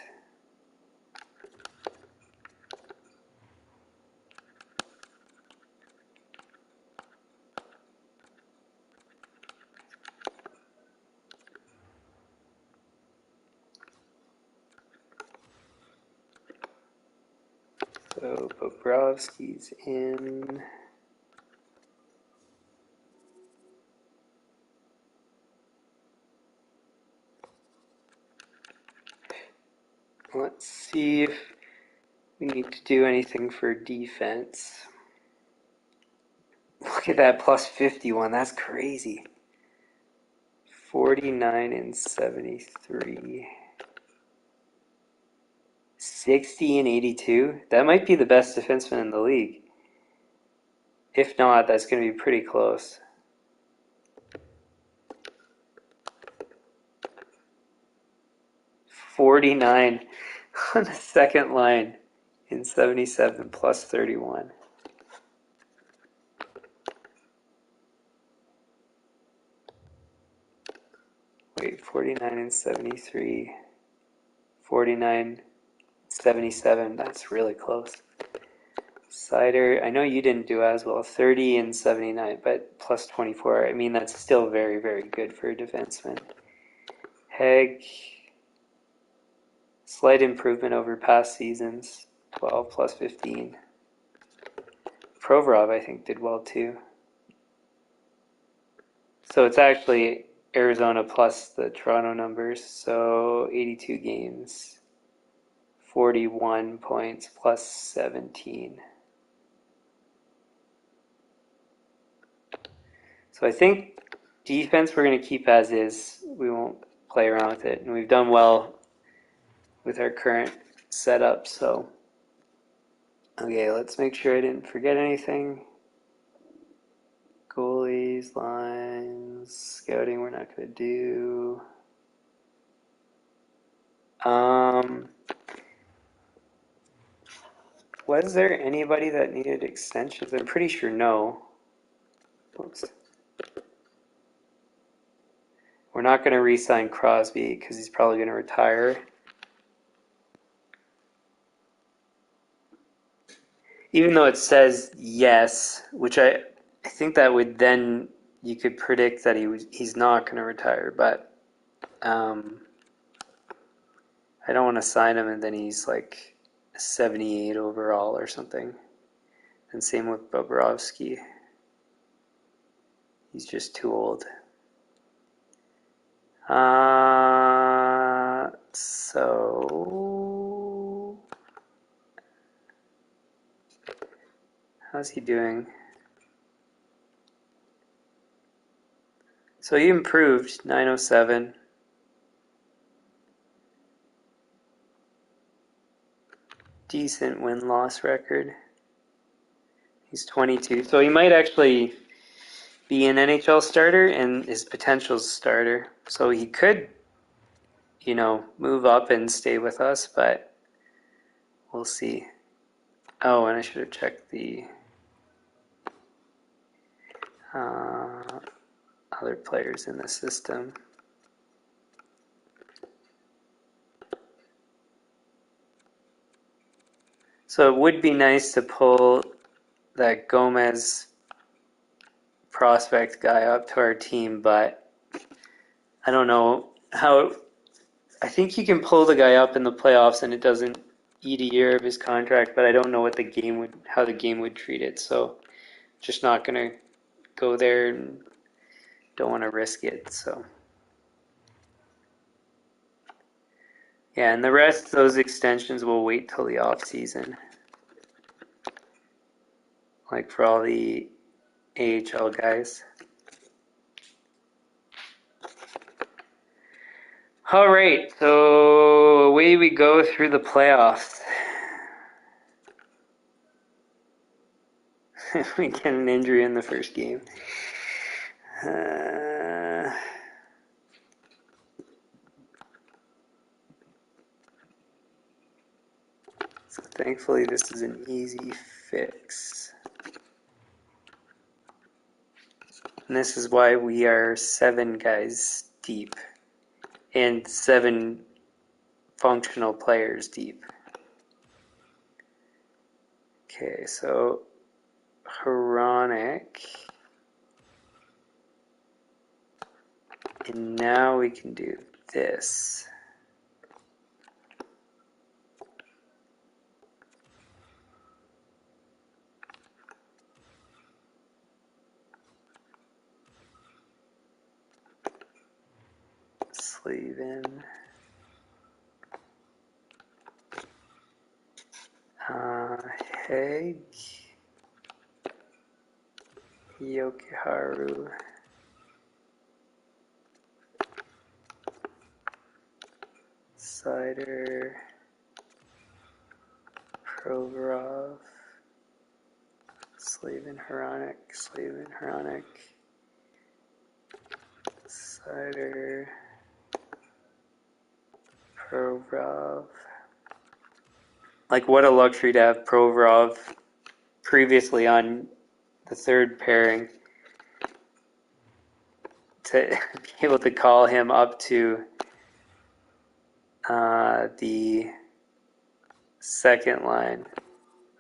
So Bobrovsky's in. Let's see if we need to do anything for defense. Look at that plus 51, that's crazy. 49 and 73. 60 and 82. That might be the best defenseman in the league. If not, that's going to be pretty close. 49 on the second line in 77 plus 31. Wait, 49 and 73. 49, 77. That's really close. Sider, I know you didn't do as well, 30 and 79, but plus 24. I mean, that's still very, very good for a defenseman. Heg, slight improvement over past seasons, 12 plus 15. Provorov, I think, did well too. So it's actually Arizona plus the Toronto numbers, so 82 games, 41 points plus 17. So I think defense we're going to keep as is. We won't play around with it. And we've done well with our current setup. So, okay, let's make sure I didn't forget anything. Goalies, lines, scouting we're not going to do. Was there anybody that needed extensions? I'm pretty sure no. Oops. We're not going to re-sign Crosby because he's probably going to retire. Even though it says yes, which I think that would then, you could predict that he's not going to retire, but I don't want to sign him and then he's like 78 overall or something. And same with Bobrovsky. He's just too old. So how's he doing? So he improved, 907. Decent win-loss record. He's 22, so he might actually be an NHL starter and his potential's starter. So he could, move up and stay with us, but we'll see. Oh, and I should have checked the other players in the system. So it would be nice to pull that Gomez prospect guy up to our team, but I don't know how. I think you can pull the guy up in the playoffs and it doesn't eat a year of his contract, but I don't know how the game would treat it. So just not gonna go there and don't want to risk it. So yeah, and the rest, those extensions will wait till the off season, like for all the AHL guys. All right, so away we go through the playoffs. We get an injury in the first game. So thankfully this is an easy fix. And this is why we are 7 guys deep and 7 functional players deep. Okay, so Hronik. And now we can do this. Slavin. Heg. Yokiharu. Sider. Provorov. Slavin Hronik. Slavin Hronik. Sider. Provorov. Like, what a luxury to have Provorov previously on the third pairing, to be able to call him up to the second line.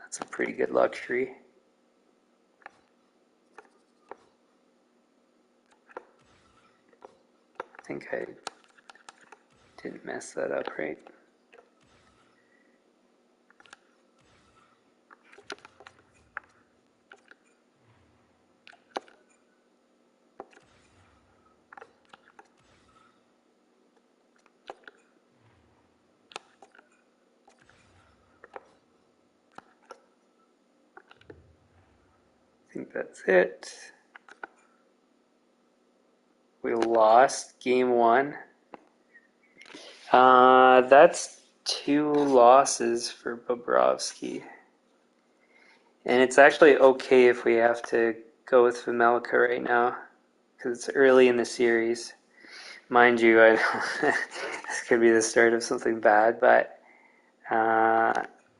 That's a pretty good luxury. I think I didn't mess that up right. I think that's it. We lost game one. That's 2 losses for Bobrovsky. And it's actually okay if we have to go with Vejmelka right now, because it's early in the series. Mind you, this could be the start of something bad, but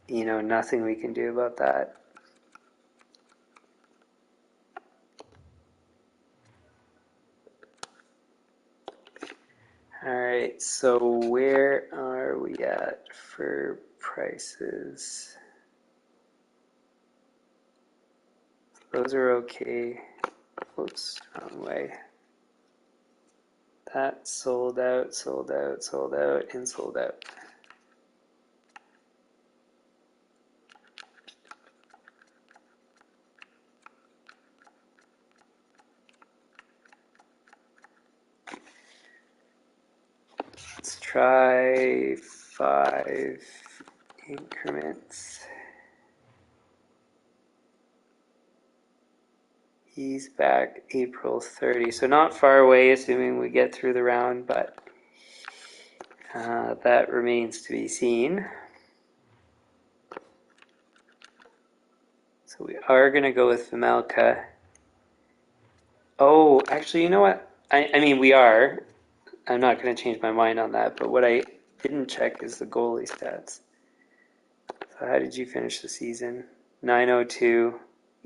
nothing we can do about that. All right, so where are we at for prices? Those are okay. Whoops, wrong way. That sold out, sold out, sold out, and sold out. Let's try 5 increments. He's back April 30, so not far away, assuming we get through the round, but that remains to be seen. So we are going to go with Vejmelka. Oh, actually, you know what? I mean, we are. I'm not going to change my mind on that, but what I didn't check is the goalie stats. So how did you finish the season? 902,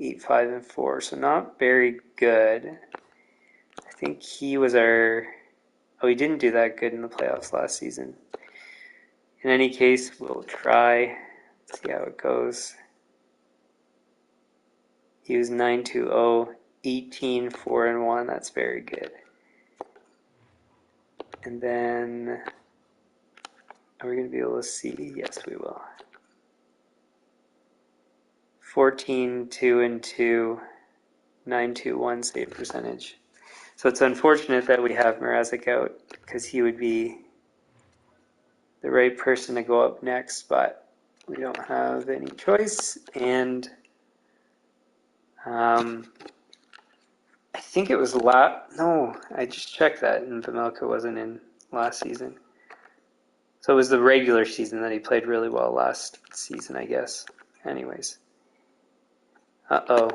8-5, and 4, so not very good. I think he was our... Oh, he didn't do that good in the playoffs last season. In any case, we'll try, see how it goes. He was 9-2-0, 18, 4, and 1. That's very good. And then, are we going to be able to see? Yes, we will. 14, 2, and 2, 9-2-1 save percentage. So it's unfortunate that we have Mrazek out, because he would be the right person to go up next, but we don't have any choice. And I think it was no, I just checked that, and Vejmelka wasn't in last season. So it was the regular season that he played really well last season, I guess. Anyways. Uh-oh.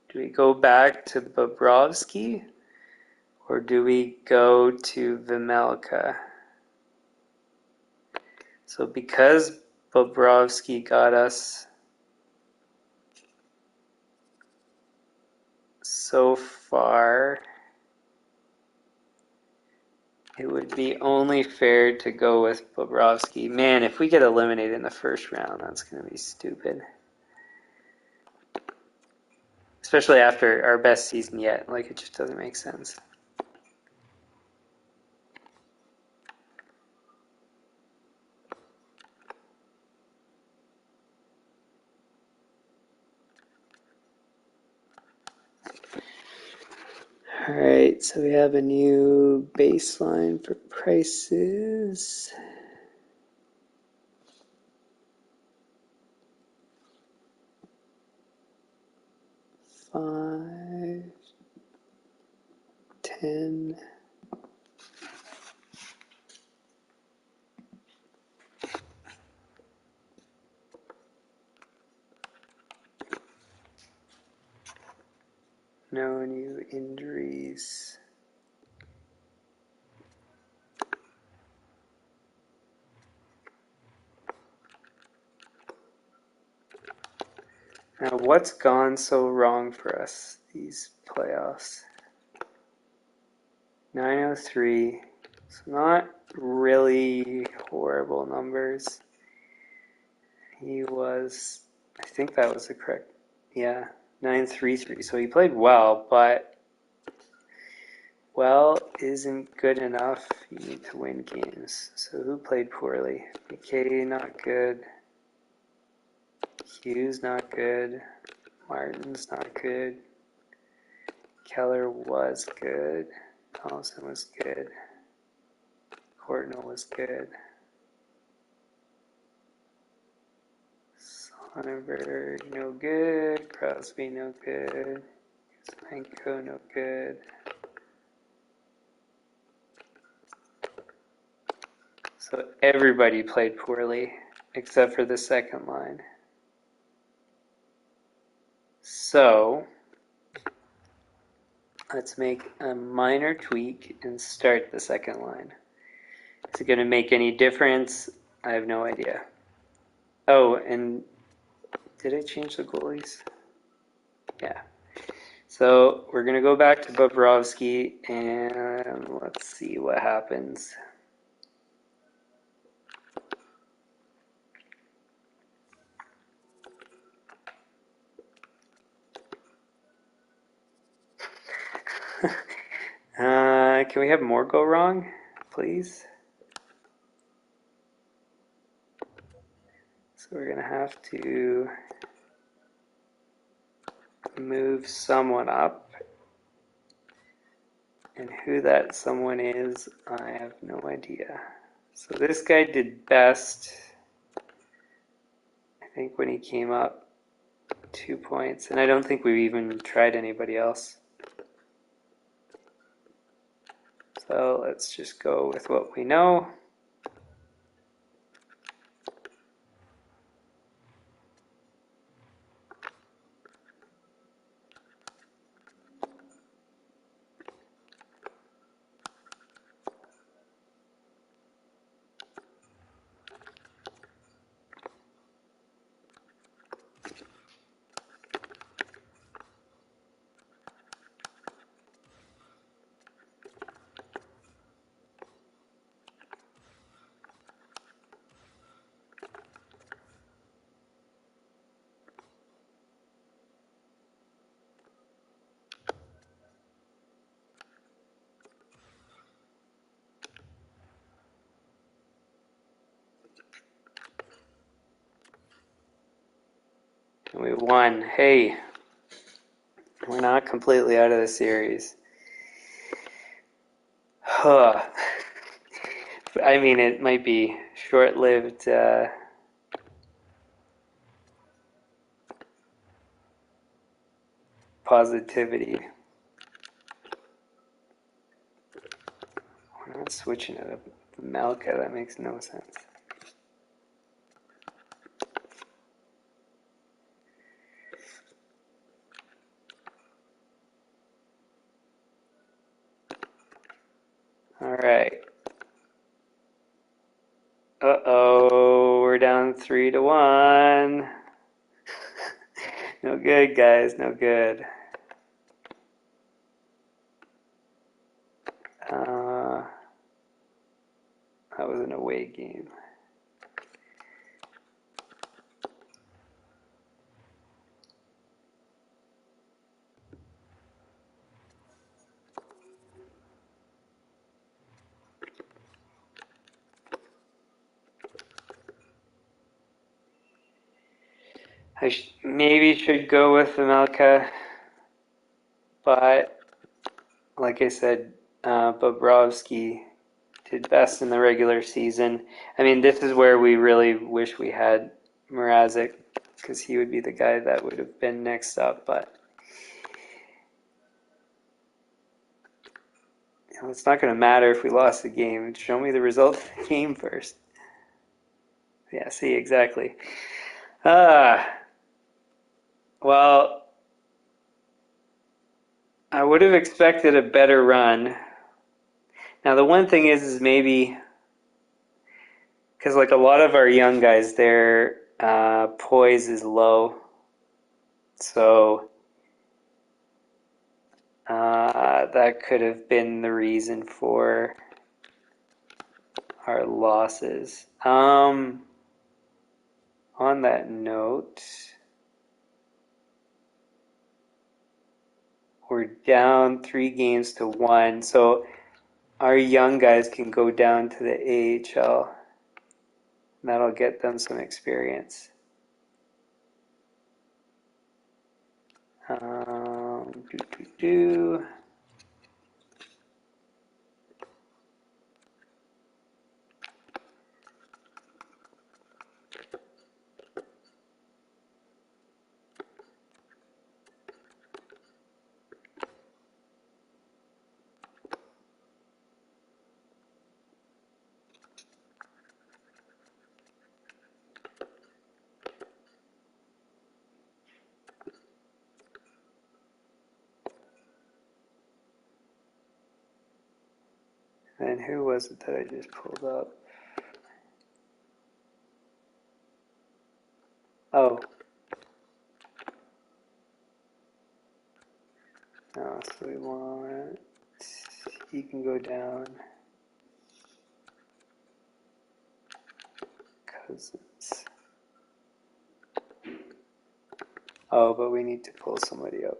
Do we go back to Bobrovsky, or do we go to Vejmelka? So because Bobrovsky got us so far, it would be only fair to go with Bobrovsky. Man, if we get eliminated in the first round, that's going to be stupid. Especially after our best season yet. Like, it just doesn't make sense. All right, so we have a new baseline for prices. $5, $10. No new injuries. Now, what's gone so wrong for us these playoffs? 903. So not really horrible numbers. He was, I think that was the correct, yeah, 9.33. So he played well, but well isn't good enough. You need to win games. So who played poorly? McKay, not good. Hughes, not good. Martin's not good. Keller was good. Thompson was good. Courtnall was good. Sonnenberg, no good. Crosby, no good. Spanko, no good. So everybody played poorly except for the second line. So let's make a minor tweak and start the second line. Is it going to make any difference? I have no idea. Oh, and did I change the goalies? Yeah. So we're going to go back to Bobrovsky and let's see what happens. Can we have more go wrong, please? So we're going to have to move someone up. And who that someone is, I have no idea. So this guy did best, I think, when he came up 2 points. And I don't think we've even tried anybody else. So let's just go with what we know. And we won. Hey, we're not completely out of the series. Huh. I mean, it might be short-lived positivity. We're not switching it up. Malka, that makes no sense. All right. Uh-oh, we're down 3-1. No good, guys, no good. That was an away game. I maybe should go with the Melka, but like I said, Bobrovsky did best in the regular season. I mean, this is where we really wish we had Mrazek, because he would be the guy that would have been next up, but you know, it's not going to matter if we lost the game. Show me the result of the game first. Yeah, see, exactly. Well, I would have expected a better run. Now, the one thing is maybe, because like a lot of our young guys, their poise is low. So that could have been the reason for our losses. On that note, we're down 3-1, so our young guys can go down to the AHL. And that'll get them some experience. Do, do, do. And who was it that I just pulled up? Oh. No, so we want, he can go down. Cousins. Oh, but we need to pull somebody up.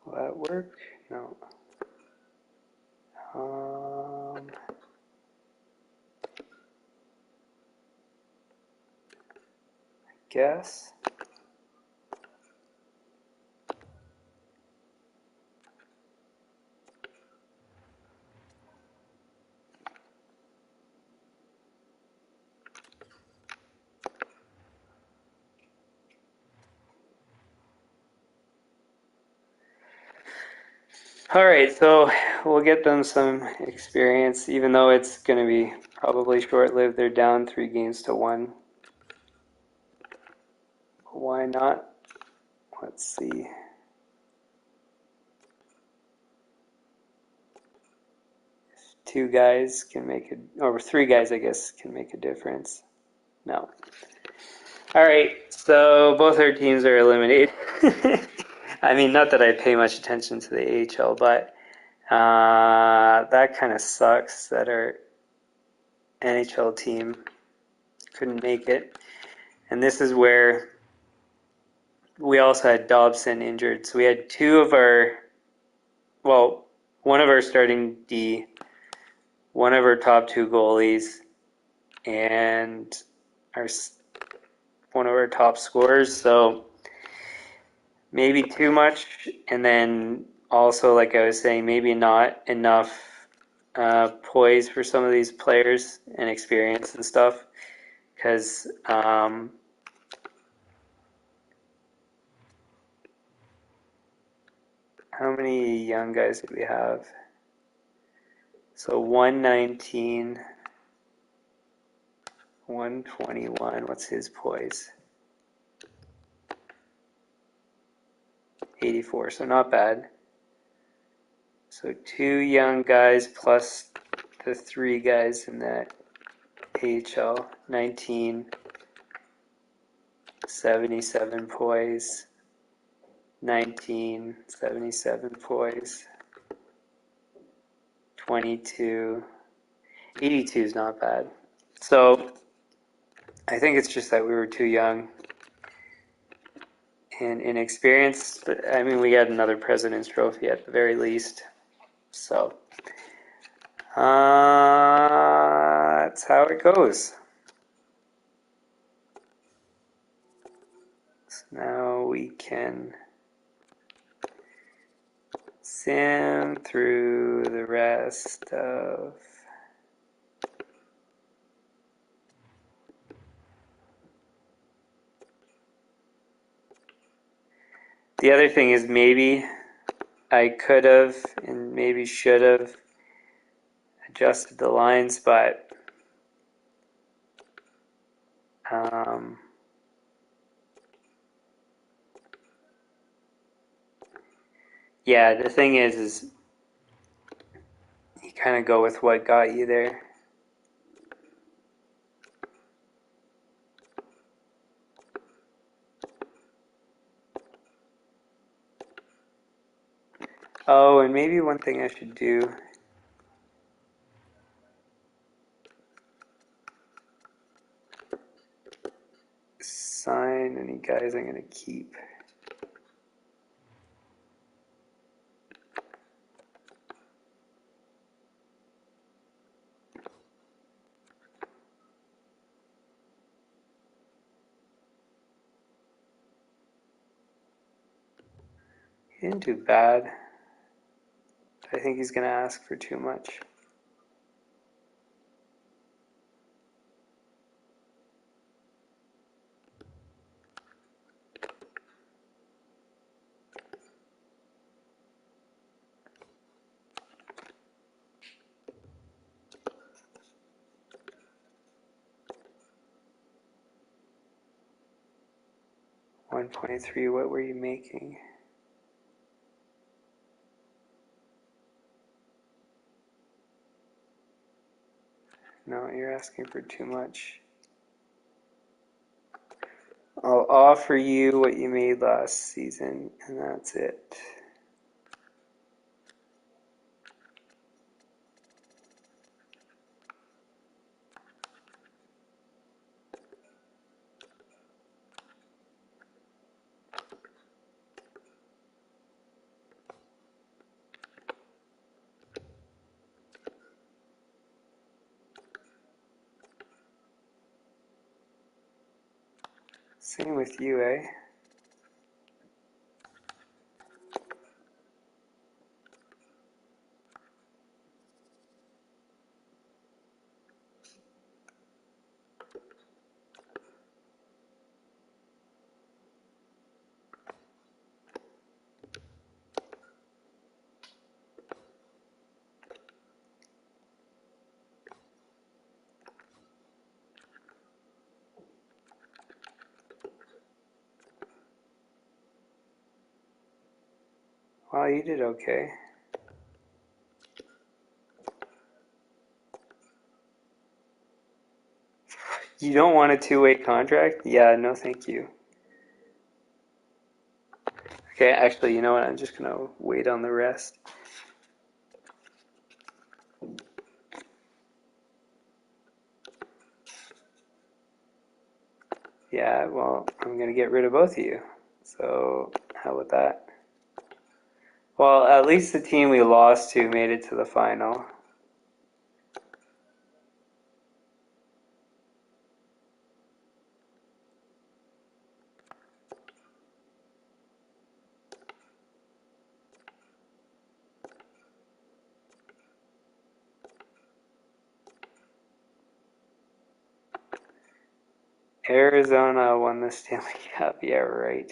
Will that work? No. I guess. All right, so we'll get them some experience, even though it's going to be probably short-lived. They're down 3-1. Why not? Let's see. Two guys can make it, or three guys, I guess, can make a difference. No. All right, so both our teams are eliminated. I mean, not that I pay much attention to the AHL, but that kind of sucks that our NHL team couldn't make it. And this is where we also had Dobson injured. So we had one of our starting D, one of our top two goalies, and one of our top scorers. So maybe too much. And then also, like I was saying, maybe not enough poise for some of these players and experience and stuff. Because how many young guys did we have? So 119, 121. What's his poise? 84, so not bad. So two young guys plus the three guys in that AHL. 19, 77 poise. 19, 77 poise. 22, 82 is not bad. So I think it's just that we were too young and inexperienced. But I mean, we got another President's Trophy at the very least. So that's how it goes. So now we can sim through the rest of the other thing is maybe I could have and maybe should have adjusted the lines, but yeah, the thing is you kind of go with what got you there. Oh, and maybe one thing I should do, sign any guys I'm going to keep. He didn't do bad. I think he's going to ask for too much. $1.3, what were you making? No, you're asking for too much. I'll offer you what you made last season, and that's it. Same with you, eh? Well, you did okay. You don't want a two-way contract? Yeah, no thank you. Okay, actually, you know what? I'm just going to wait on the rest. Yeah, well, I'm going to get rid of both of you. So, how about that? Well, at least the team we lost to made it to the final. Arizona won the Stanley Cup. Yeah, right.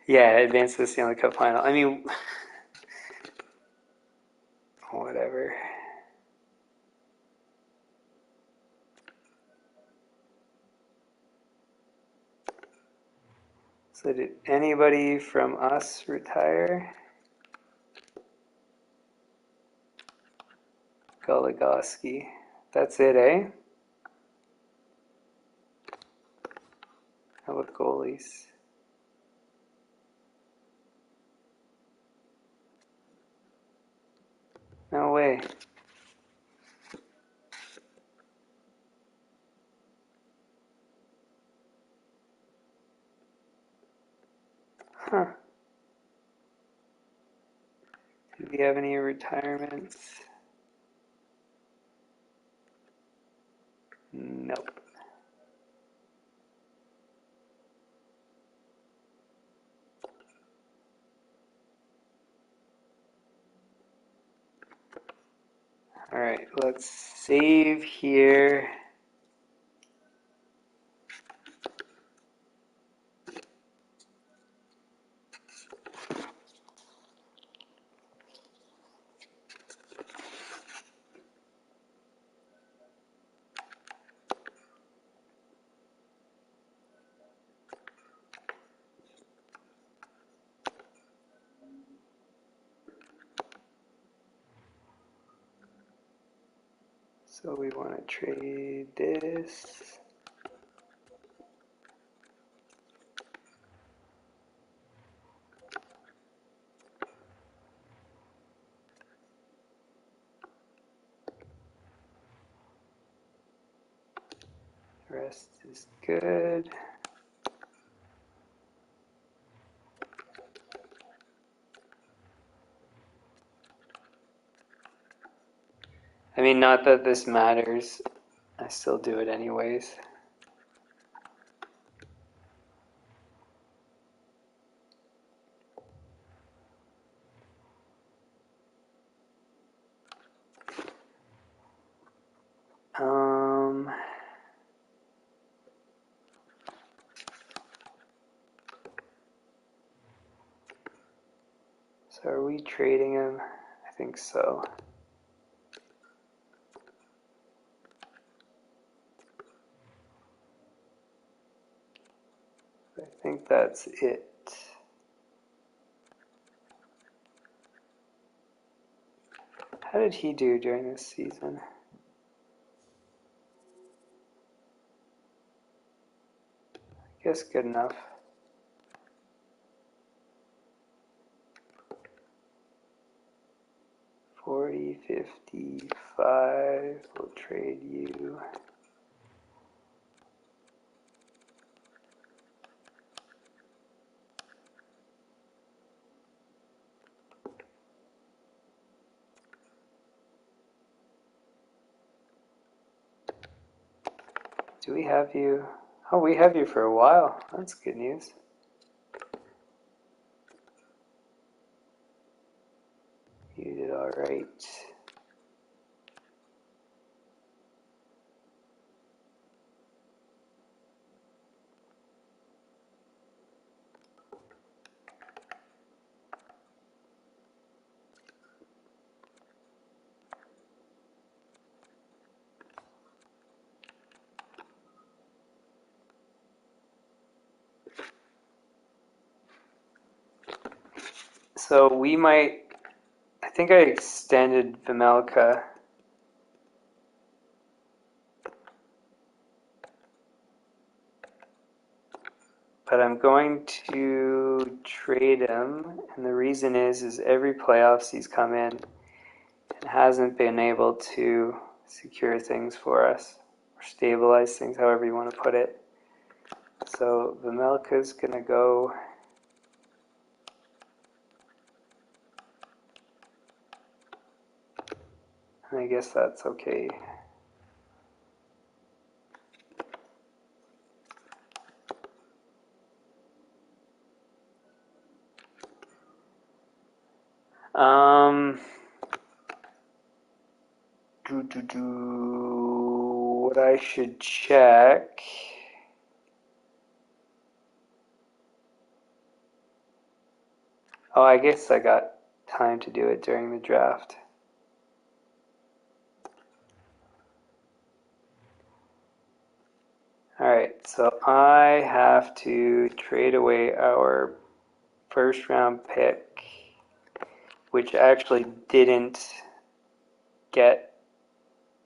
Yeah, advanced to the Stanley Cup final. I mean, whatever. So did anybody from us retire? Goligoski. That's it, eh? How about goalies? No way. Huh. Do we have any retirements? Nope. All right, let's save here. So we want to trade this. The rest is good. I mean, not that this matters. I still do it anyways. So are we trading him? I think so. I think that's it. How did he do during this season? I guess good enough. 40, 55, we'll trade you. Do we have you? Oh, we have you for a while. That's good news. You did all right. So we might, I think I extended Vimelka. But I'm going to trade him, and the reason is every playoffs he's come in and hasn't been able to secure things for us, or stabilize things, however you want to put it. So Vimelka's gonna go. And I guess that's okay. What I should check. Oh, I guess I got time to do it during the draft. All right. Alright, so I have to trade away our first round pick, which actually didn't get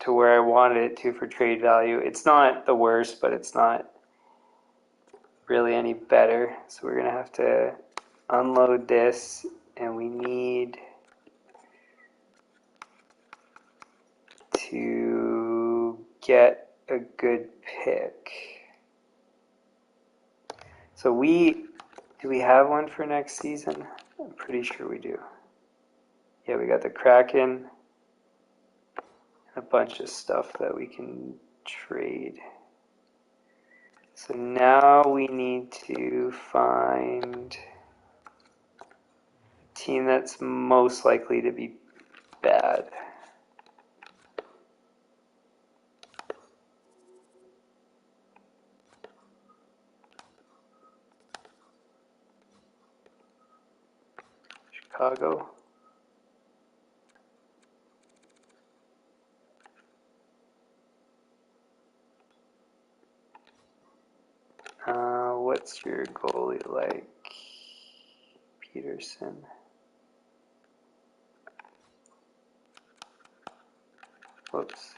to where I wanted it to for trade value. It's not the worst, but it's not really any better. So we're going to have to unload this, and we need to get a good pick. So do we have one for next season? I'm pretty sure we do. Yeah, we got the Kraken, a bunch of stuff that we can trade. So now we need to find a team that's most likely to be bad. Chicago. What's your goalie like? Peterson. Whoops.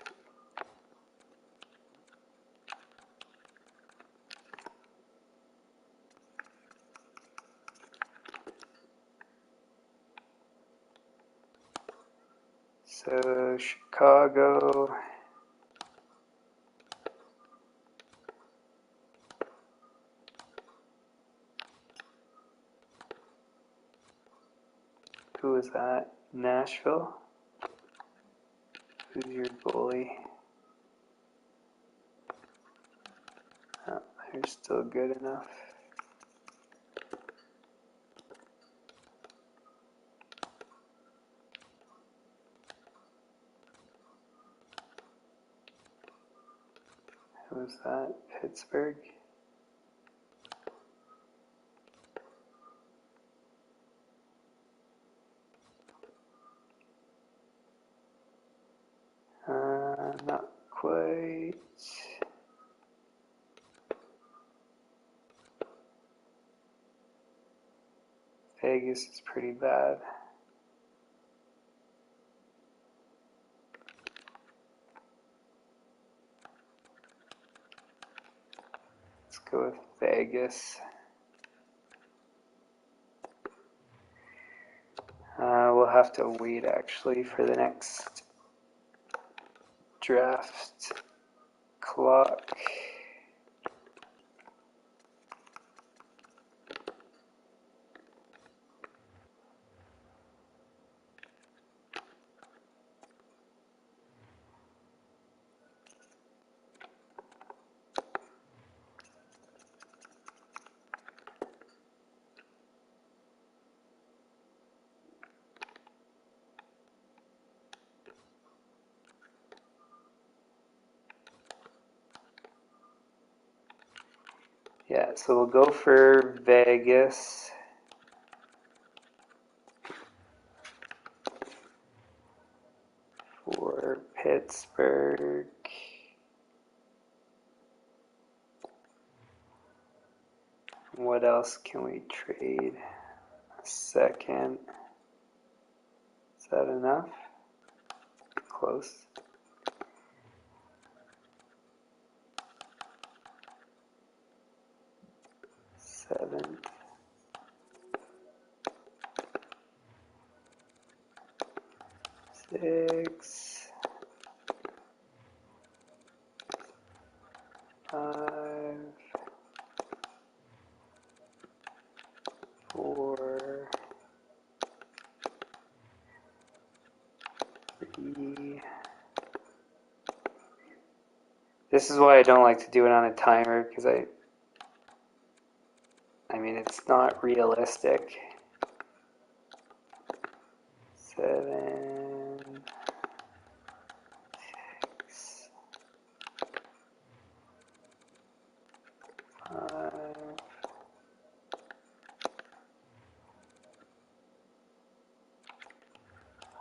So Chicago. Who is that? Nashville? Who's your goalie? Oh, they're still good enough. Who's that? Pittsburgh? Not quite. Vegas is pretty bad. Let's go with Vegas. We'll have to wait actually for the next draft clock. Yeah, so we'll go for Vegas. For Pittsburgh. What else can we trade? A second. Is that enough? Close. Seventh. Six. 5. 4. 3. This is why I don't like to do it on a timer, because I mean, it's not realistic. 7. 6. 5.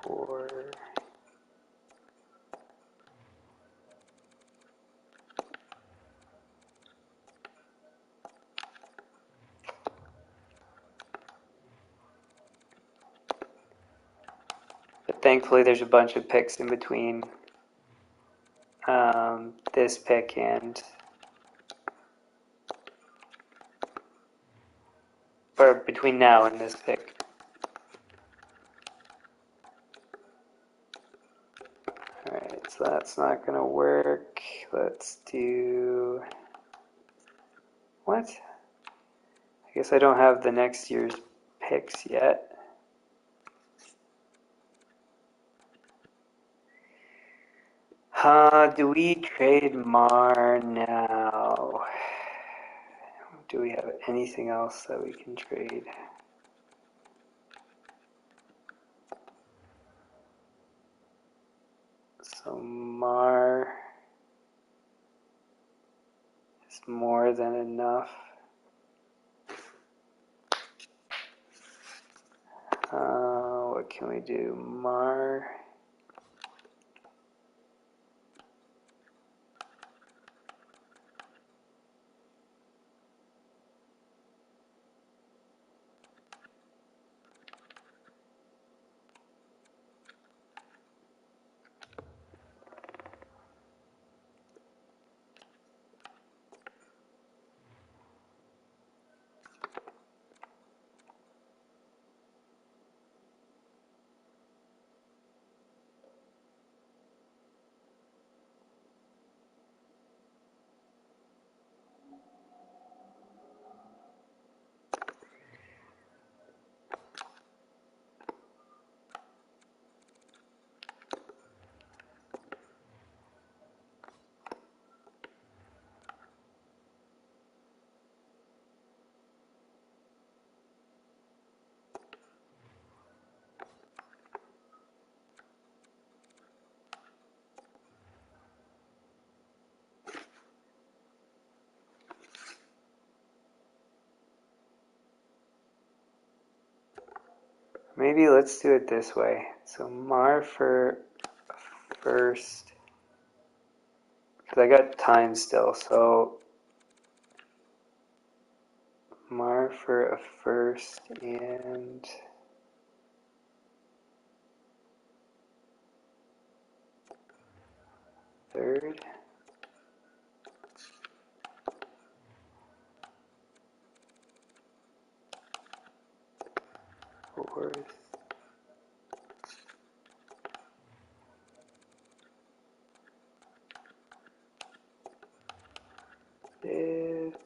4. 3. thankfully there's a bunch of picks in between this pick and, or between now and this pick. Alright, so that's not going to work. Let's do... What? I guess I don't have the next year's picks yet. Do we trade Mar now? Do we have anything else that we can trade? So Mar is more than enough. What can we do? Mar. Maybe let's do it this way. So Mar for first, because I got time still. So Mar for a first and third. Fourth. Fifth.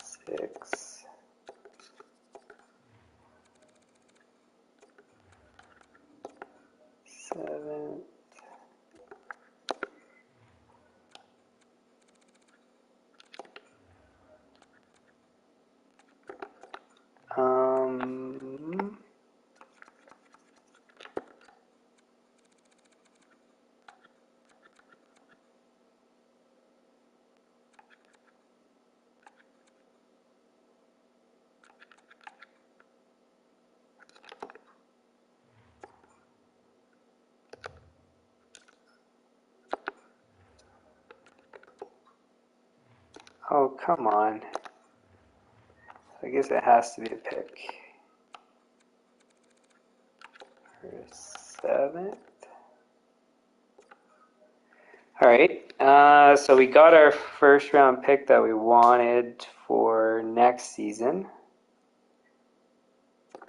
Sixth. Seventh. Oh, come on. I guess it has to be a pick. For seventh. All right. So we got our first round pick that we wanted for next season.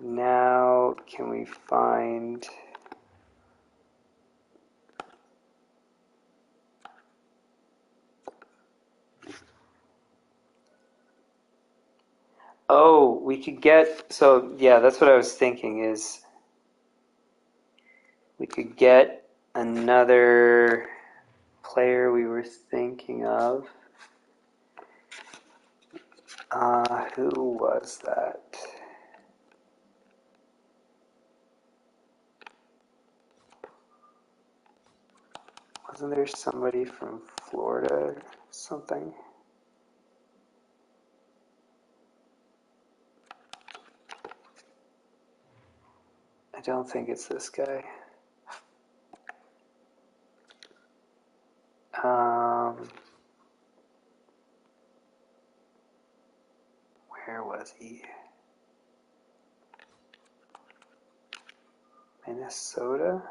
Now, can we find... Oh, we could get... So, yeah, that's what I was thinking is... We could get another player we were thinking of. Who was that? Wasn't there somebody from Florida or something? I don't think it's this guy. Where was he? Minnesota.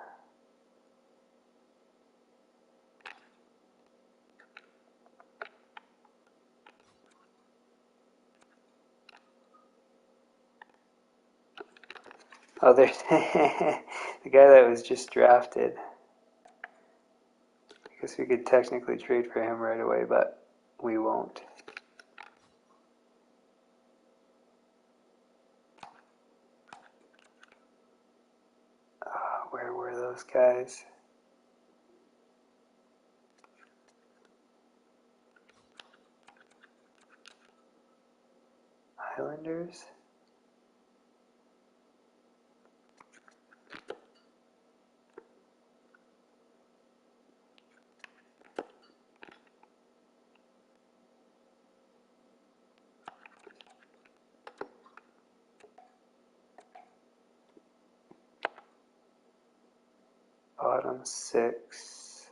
Oh, there's the guy that was just drafted. I guess we could technically trade for him right away, but we won't. Where were those guys? Islanders? Bottom six.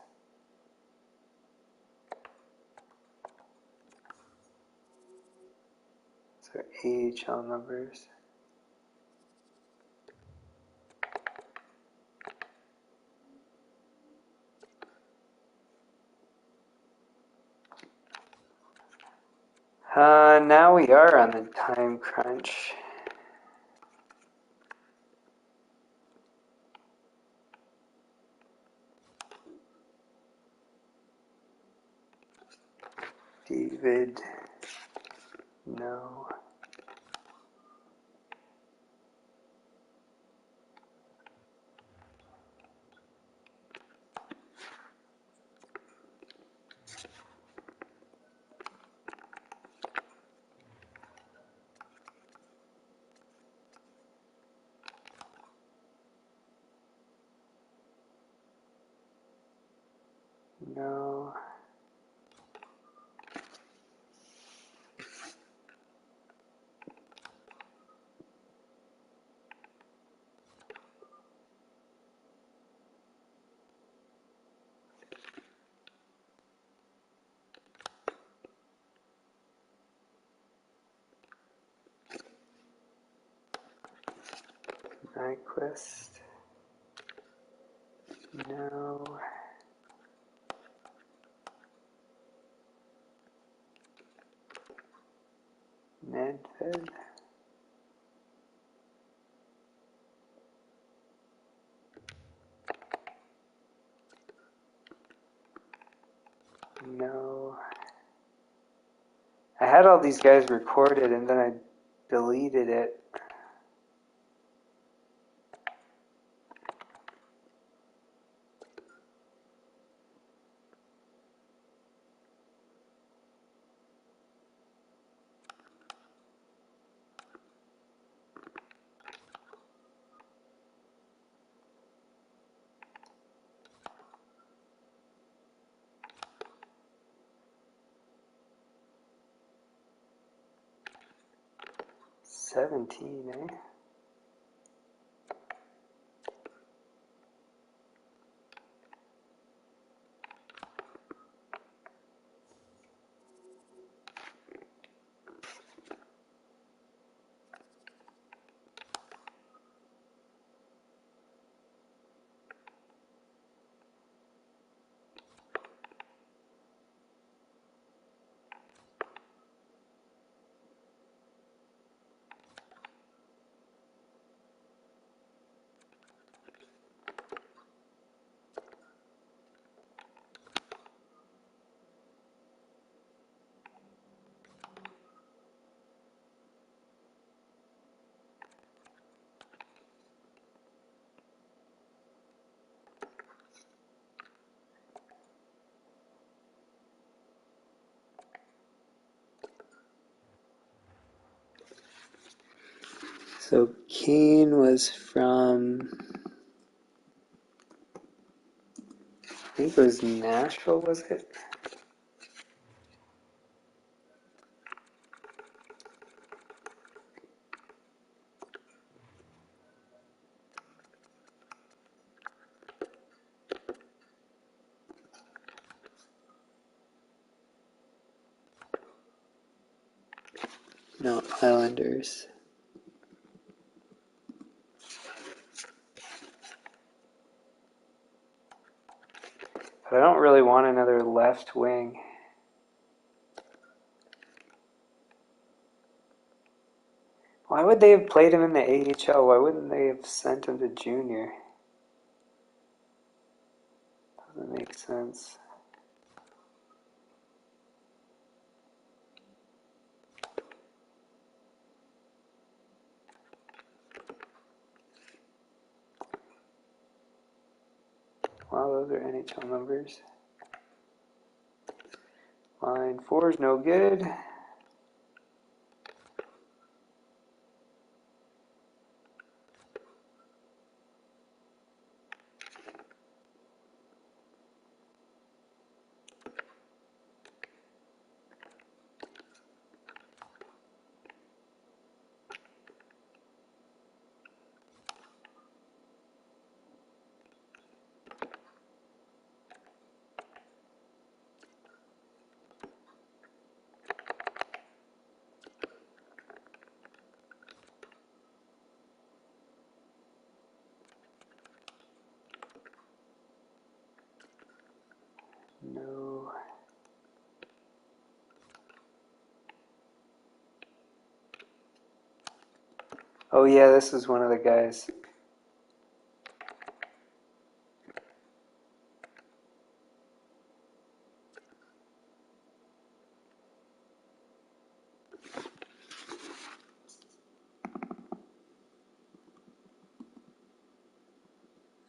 So AHL numbers. Now we are on the time crunch. David, no. No. Nyquist, no. Nedved, no. I had all these guys recorded and then I deleted it. $17, eh? So Kane was from, I think it was Nashville, was it? No, Islanders. But I don't really want another left wing. Why would they have played him in the AHL? Why wouldn't they have sent him to junior? Doesn't make sense. Wow, those are NHL numbers. Line 4 is no good. No. Oh yeah, this is one of the guys.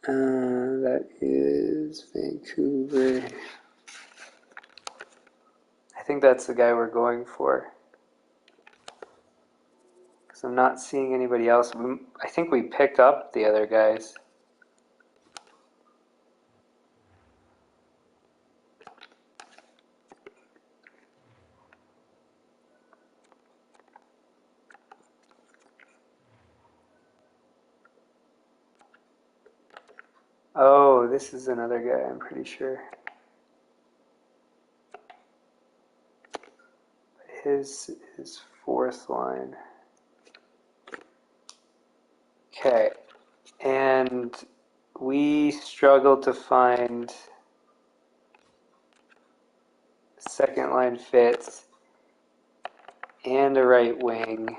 That is Vancouver. I think that's the guy we're going for. Because I'm not seeing anybody else. I think we picked up the other guys. Oh, this is another guy, I'm pretty sure. His is fourth line. Okay. And we struggled to find second line fits and a right wing.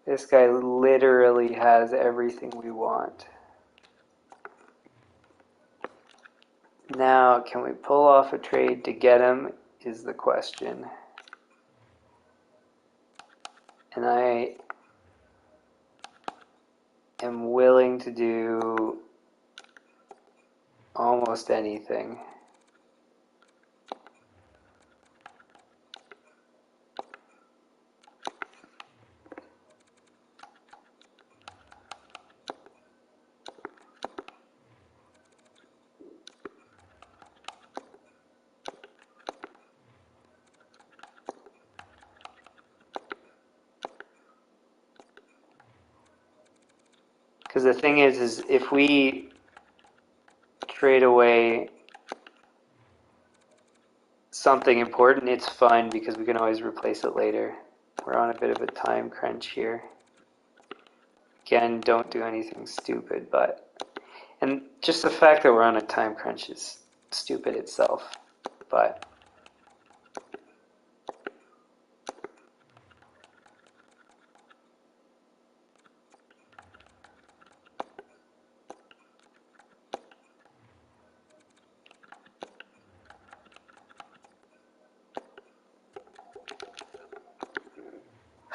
This guy literally has everything we want. Now, can we pull off a trade to get him is the question. And I am willing to do almost anything. Because the thing is if we trade away something important, it's fine because we can always replace it later. We're on a bit of a time crunch here. Again, don't do anything stupid, and just the fact that we're on a time crunch is stupid itself, but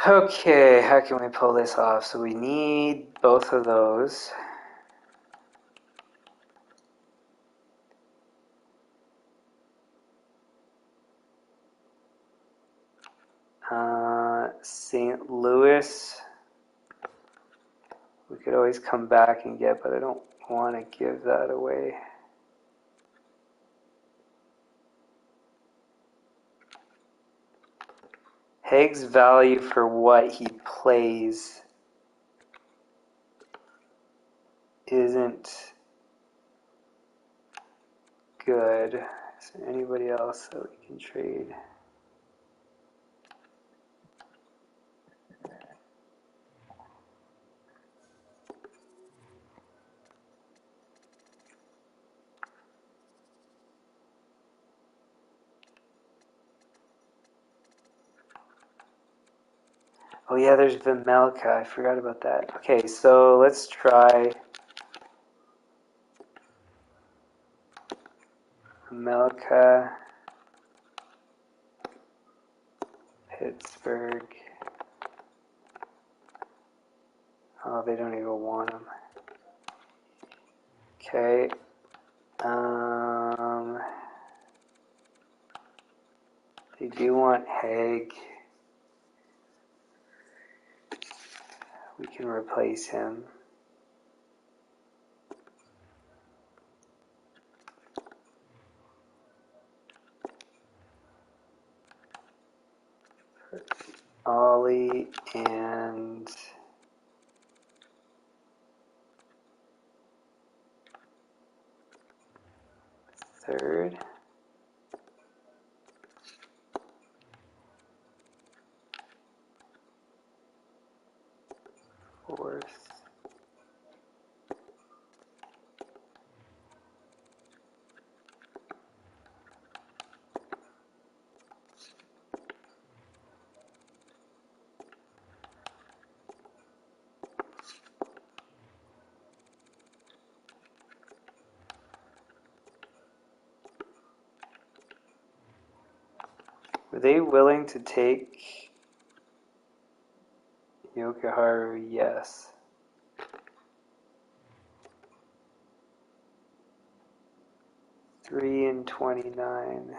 okay, how can we pull this off? So we need both of those. St. Louis, we could always come back and get, but I don't want to give that away. Haig's value for what he plays isn't good. Is there anybody else that we can trade? Oh yeah, there's Vimelka. I forgot about that. Okay, so let's try Vimelka, Pittsburgh. Oh, they don't even want him. Okay. They do want Haig. We can replace him. Ollie and third. Fourth. Were they willing to take Yokoharu? Yes. $3 and $29.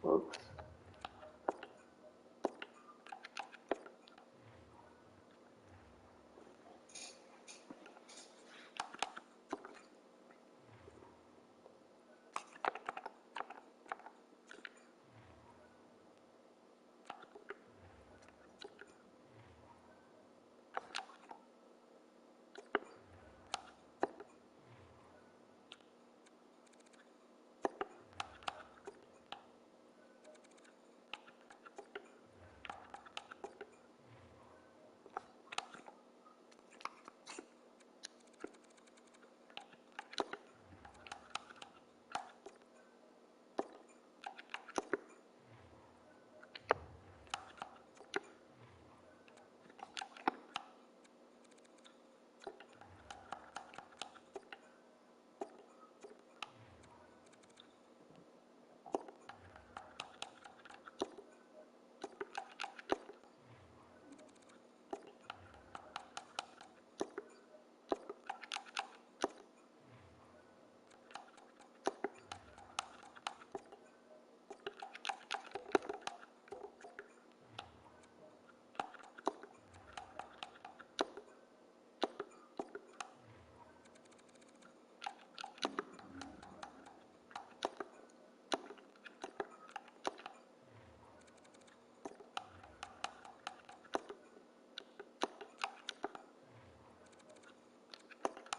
Whoops.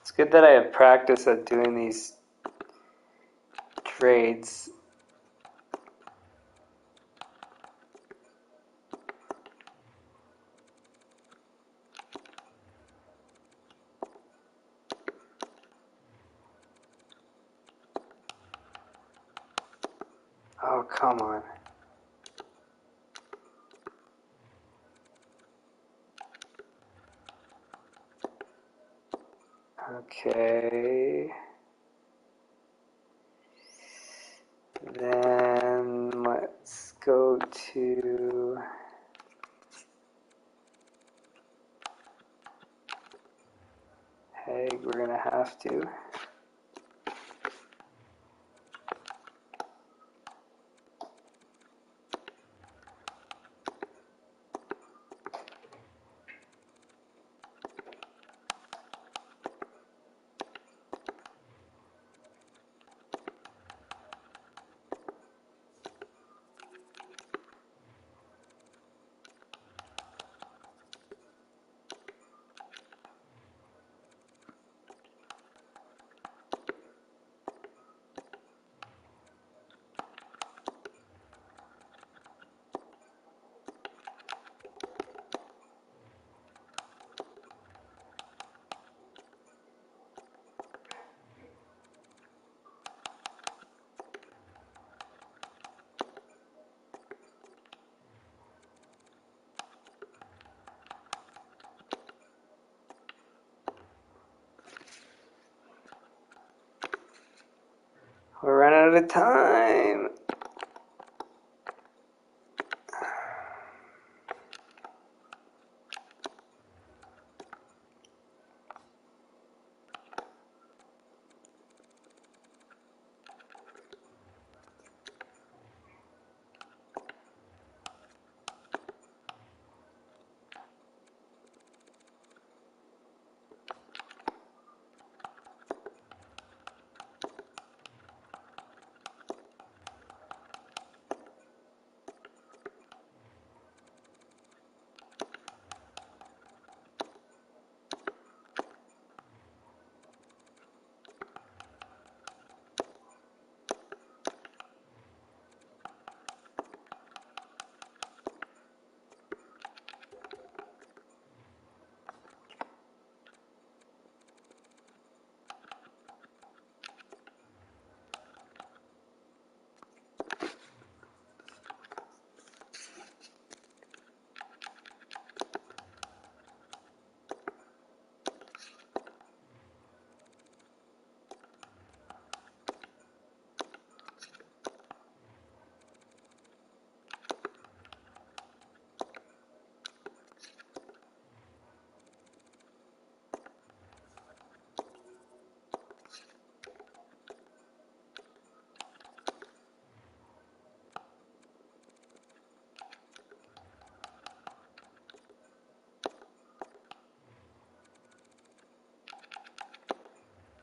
It's good that I have practice at doing these trades. Oh, come on. Okay. Then let's go to Hague. We're going to have to. We're running out of time.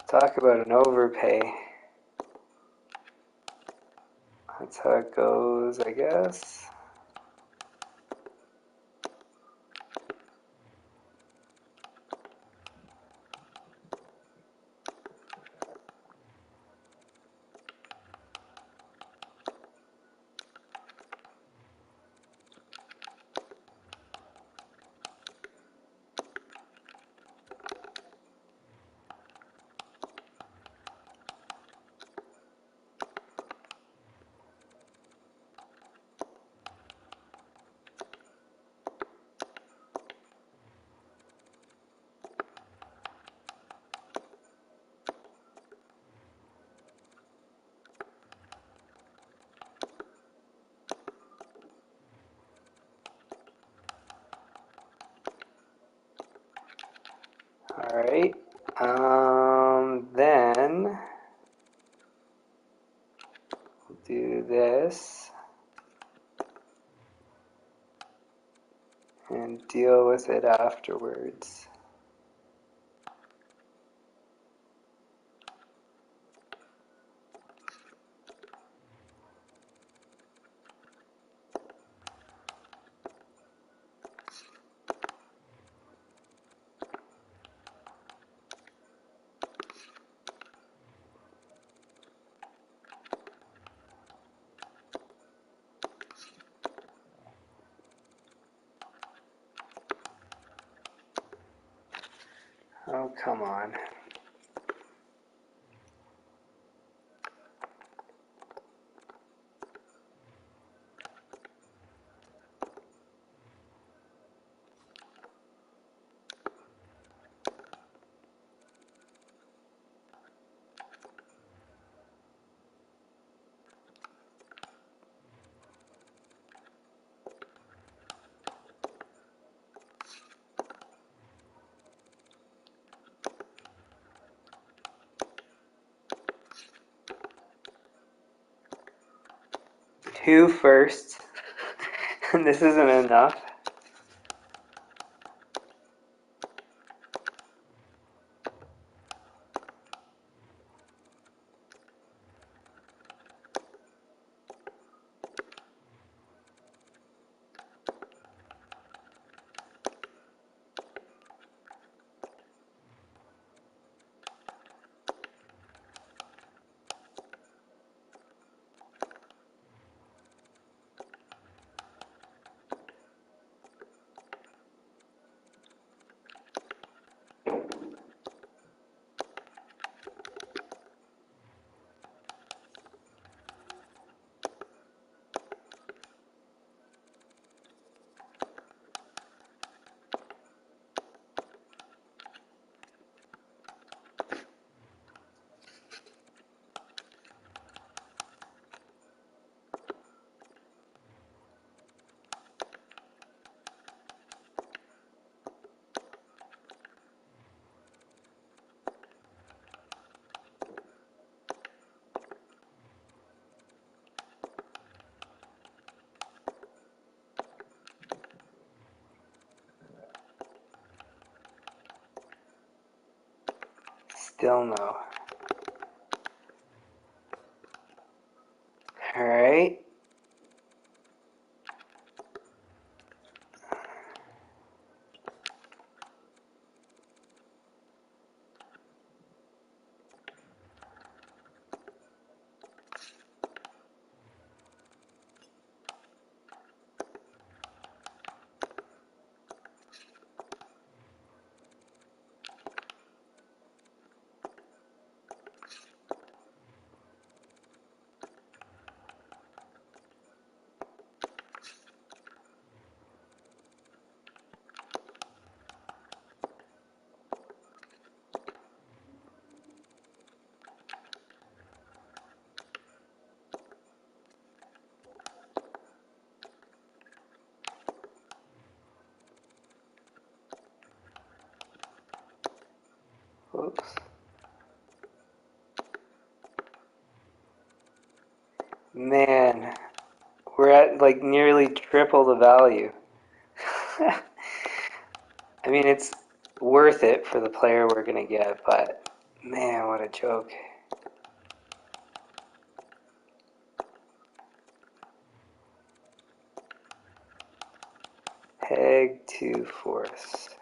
Talk about an overpay. That's how it goes, I guess. Alright, then we'll do this and deal with it afterwards. Oh, come on. 2 firsts, and this isn't enough. Still no. Alright. Whoops. Man, we're at like nearly triple the value. I mean, it's worth it for the player we're going to get, but man, what a joke. Peg 2/4.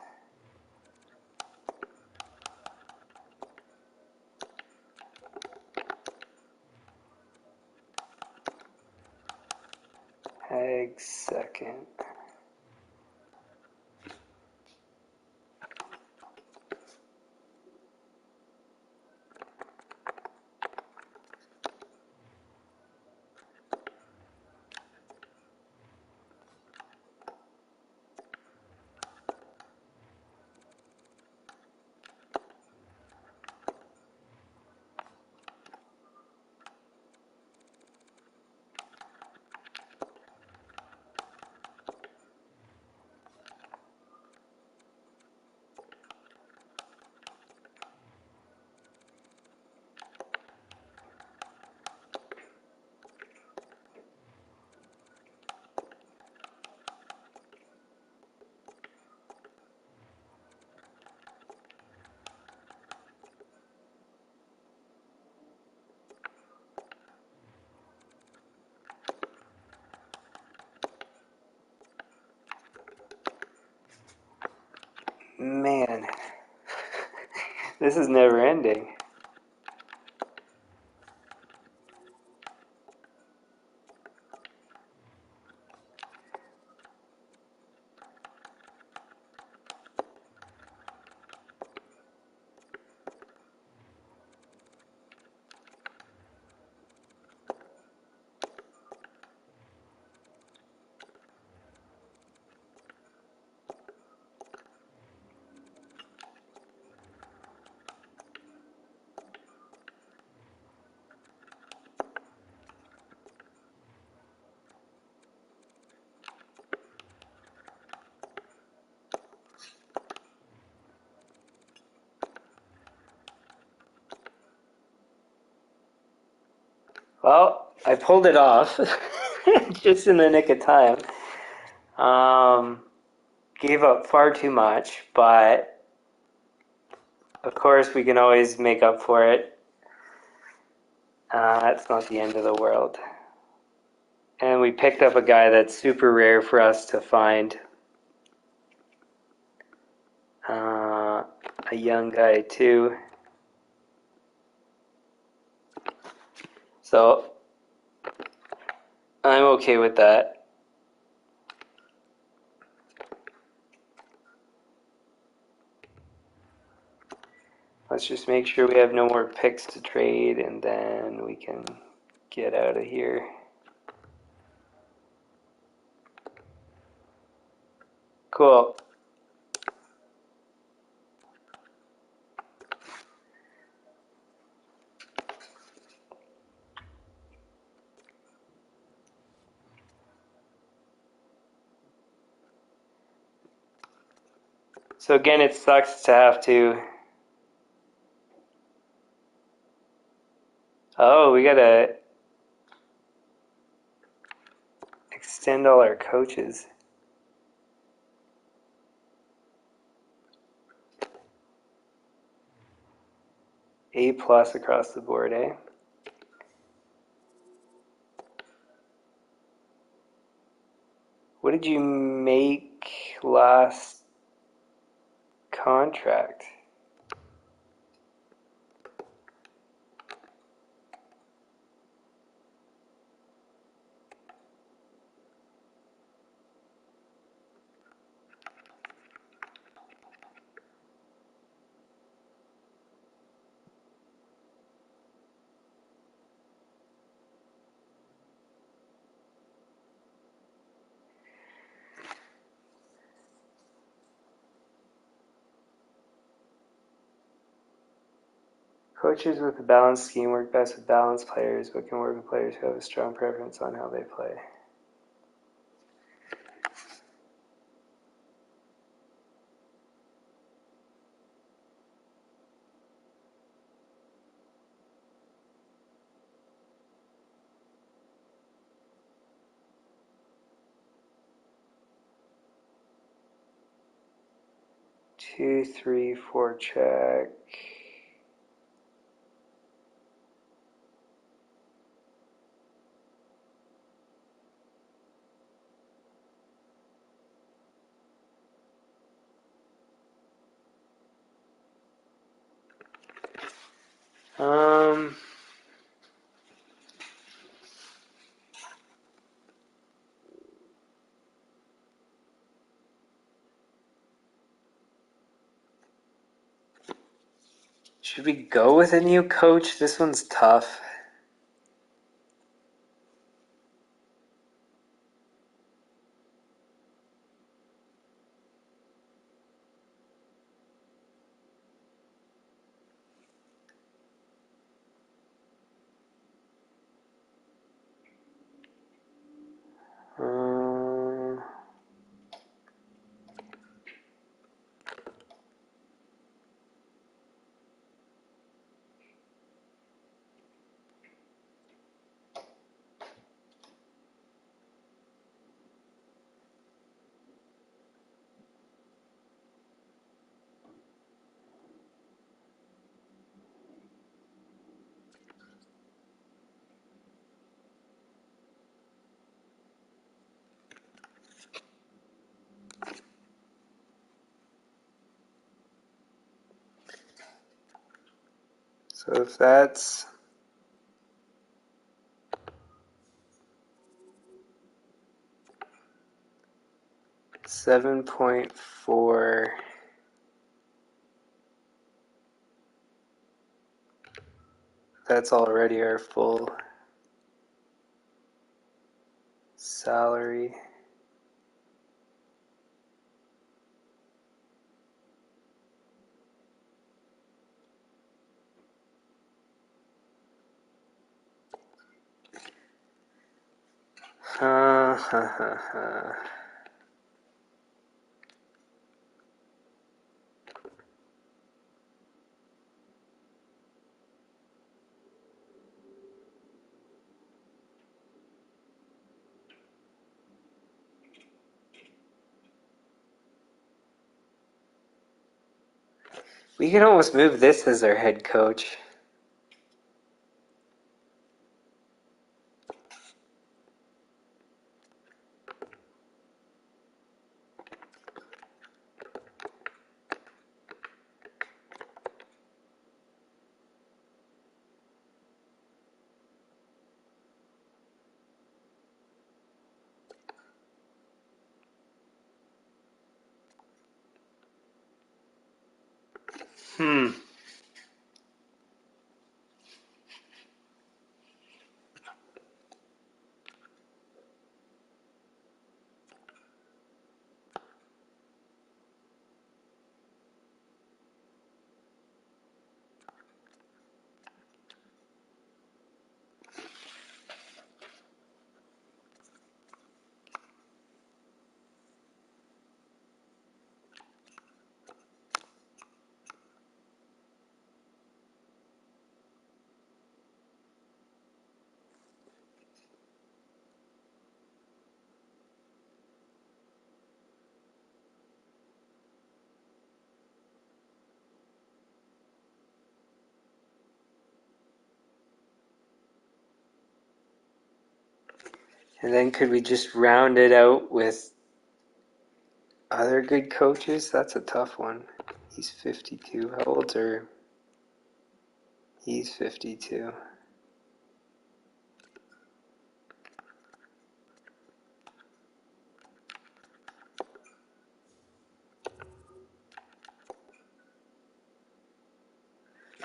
Peg second. Man, this is never ending. Well, I pulled it off. just in the nick of time. Gave up far too much, but of course we can always make up for it. That's not the end of the world. And we picked up a guy that's super rare for us to find. A young guy too. So I'm okay with that. Let's just make sure we have no more picks to trade, and then we can get out of here. Cool. So again, it sucks to have to... Oh, we gotta extend all our coaches. A+ across the board, eh? What did you make last contract? Coaches with a balanced scheme work best with balanced players, but can work with players who have a strong preference on how they play. Two, three, four, check. Should we go with a new coach? This one's tough. So if that's 7.4, that's already our full salary. We could almost move this as our head coach. Hmm. And then could we just round it out with other good coaches? That's a tough one. He's 52. How old's her? He's 52.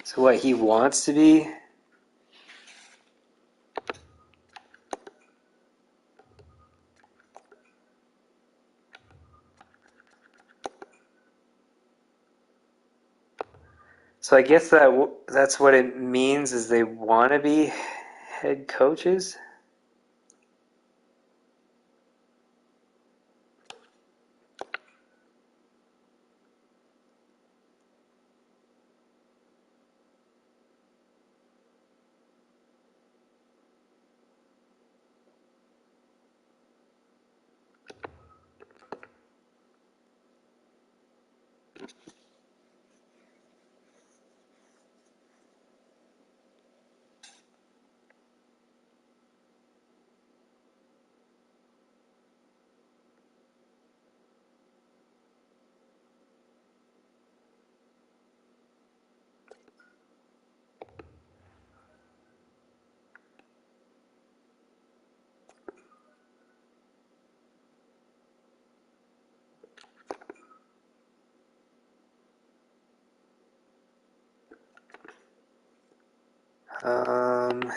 So what he wants to be? So I guess that's what it means is they want to be head coaches. Um,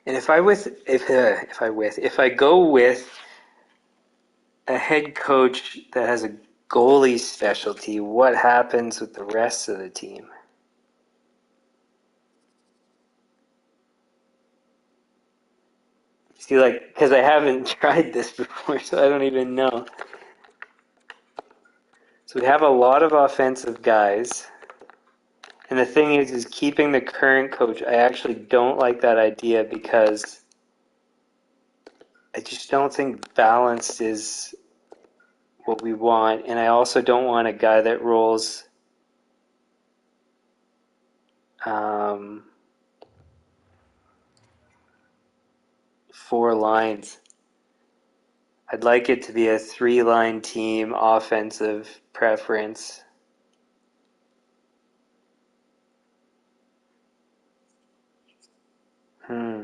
and if I go with a head coach that has a goalie specialty, what happens with the rest of the team? See, like, because I haven't tried this before, so I don't even know. So we have a lot of offensive guys. And the thing is keeping the current coach, I actually don't like that idea because I just don't think balanced is what we want. And I also don't want a guy that rolls um, 4 lines. I'd like it to be a 3-line team, offensive preference. Hmm.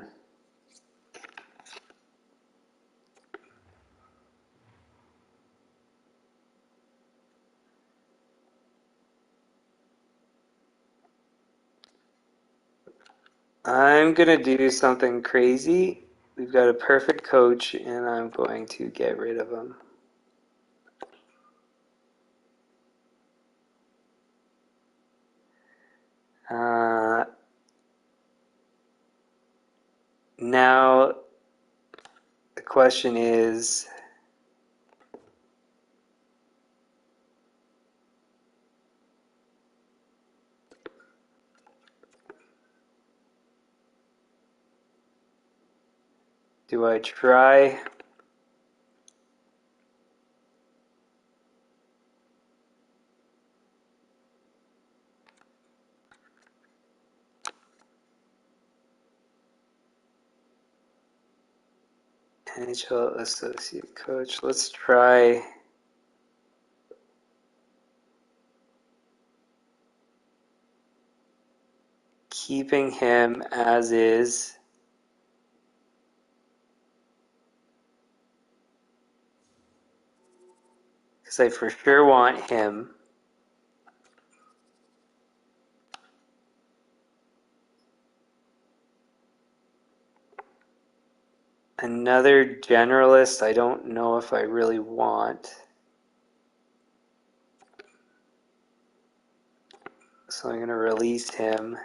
I'm going to do something crazy. We've got a perfect coach, and I'm going to get rid of him. Now, the question is, do I try? NHL associate coach. Let's try keeping him as is. Because I for sure want him. Another generalist, I don't know if I really want. So I'm going to release him.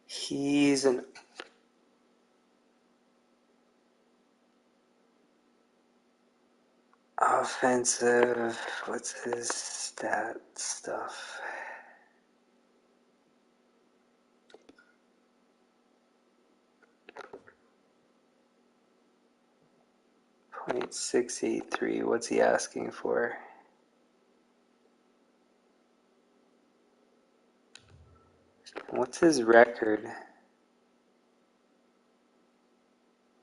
He's an offensive, what's his stat stuff? .683, what's he asking for? What's his record?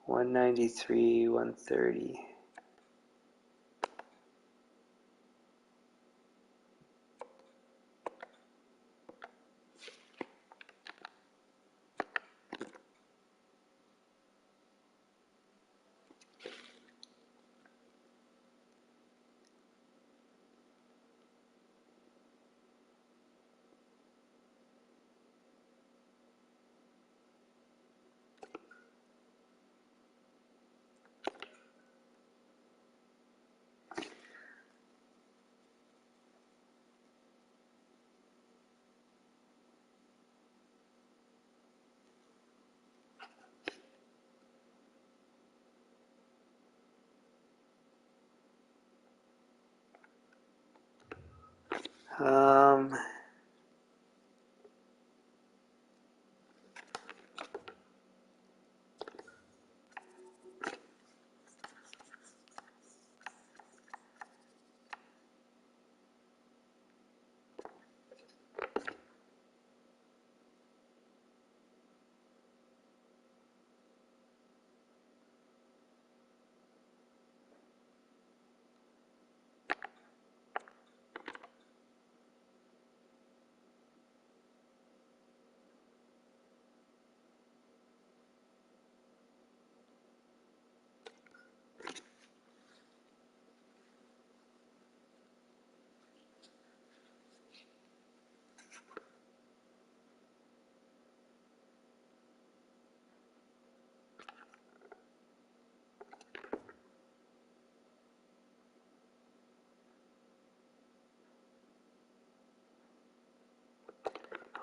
193, 130.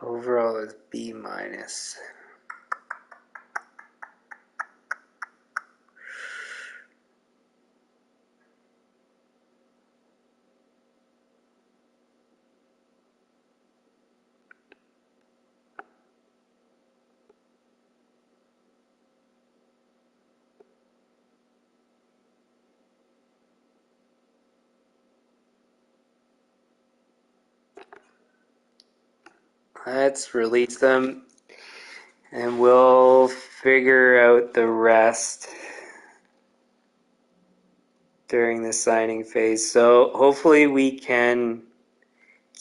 Overall is B minus. Let's release them and we'll figure out the rest during the signing phase. So hopefully we can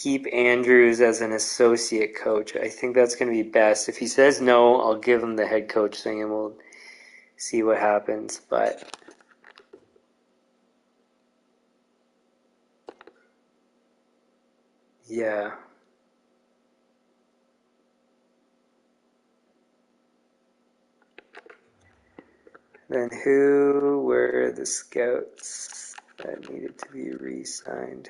keep Andrews as an associate coach. I think that's going to be best. If he says no, I'll give him the head coach thing and we'll see what happens. But yeah. Then who were the scouts that needed to be re-signed?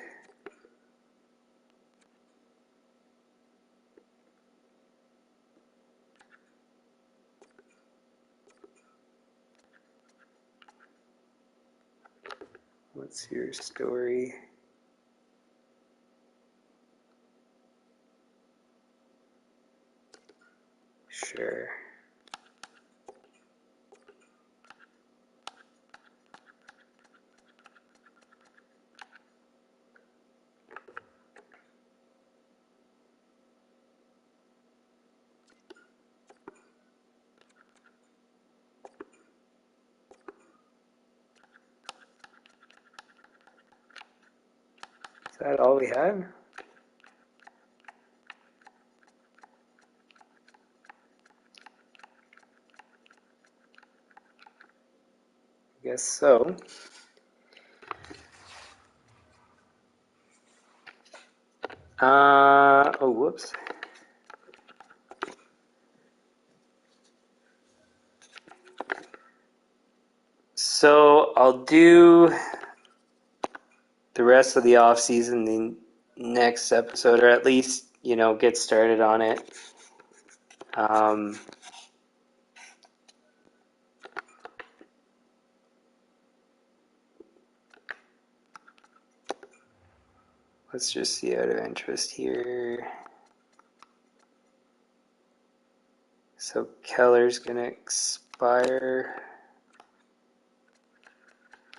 What's your story? Sure. Is that all we had? I guess so. Oh, whoops. So I'll do the rest of the off season the next episode, or at least, get started on it. Let's just see out of interest here. So Keller's going to expire.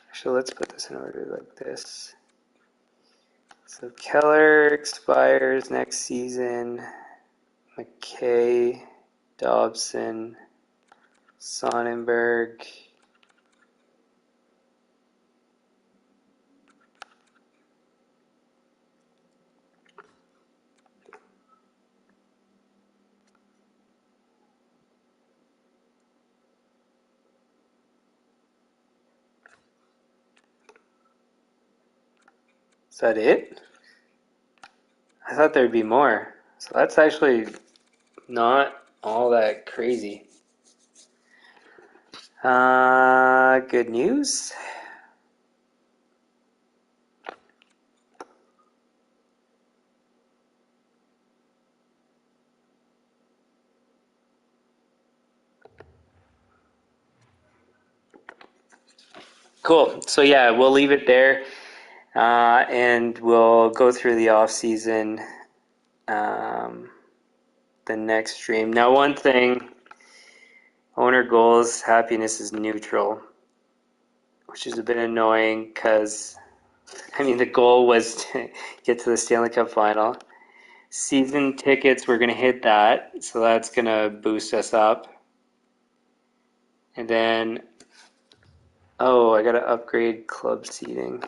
Actually, let's put this in order like this. So Keller expires next season. McKay, Dobson, Sonnenberg. Is that it? I thought there'd be more. So that's actually not all that crazy. Good news. Cool. So yeah, we'll leave it there, and we'll go through the off season, the next stream. Now, one thing: owner goals, happiness is neutral, which is a bit annoying because, the goal was to get to the Stanley Cup final. Season tickets, we're gonna hit that, so that's gonna boost us up. And then, I gotta upgrade club seating.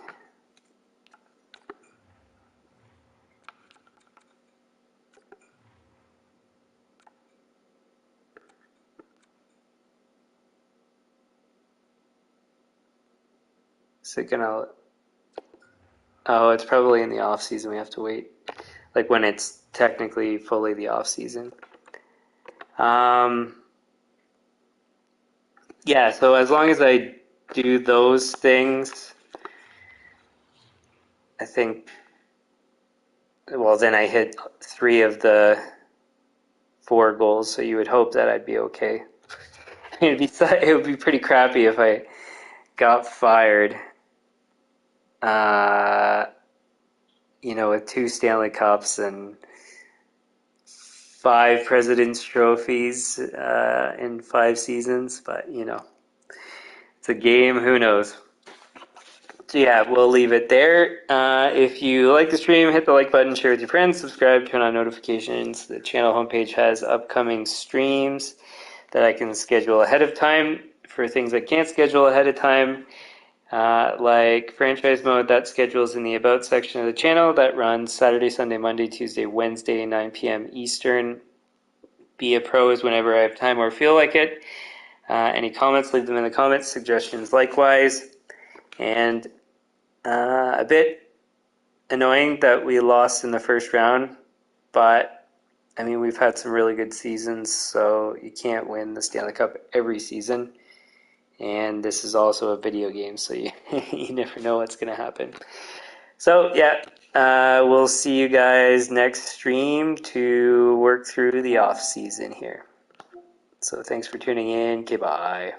Is it gonna? Oh, it's probably in the off season. We have to wait, like when it's technically fully the off season. Yeah. So as long as I do those things, I think. Well, then I hit 3 of the 4 goals, so you would hope that I'd be okay. It would be pretty crappy if I got fired. With 2 Stanley Cups and 5 President's Trophies in 5 seasons, but it's a game. Who knows? So yeah, we'll leave it there. If you like the stream, hit the like button, share with your friends, subscribe, turn on notifications. The channel homepage has upcoming streams that I can schedule ahead of time for things I can't schedule ahead of time. Like franchise mode, that schedules in the About section of the channel that runs Saturday, Sunday, Monday, Tuesday, Wednesday, 9 p.m. Eastern. Be a pro is whenever I have time or feel like it. Any comments, leave them in the comments. Suggestions likewise. And a bit annoying that we lost in the first round, but I mean, we've had some really good seasons, so you can't win the Stanley Cup every season. And this is also a video game, so you, you never know what's going to happen. So, yeah, we'll see you guys next stream to work through the off season here. So, thanks for tuning in. Okay, bye.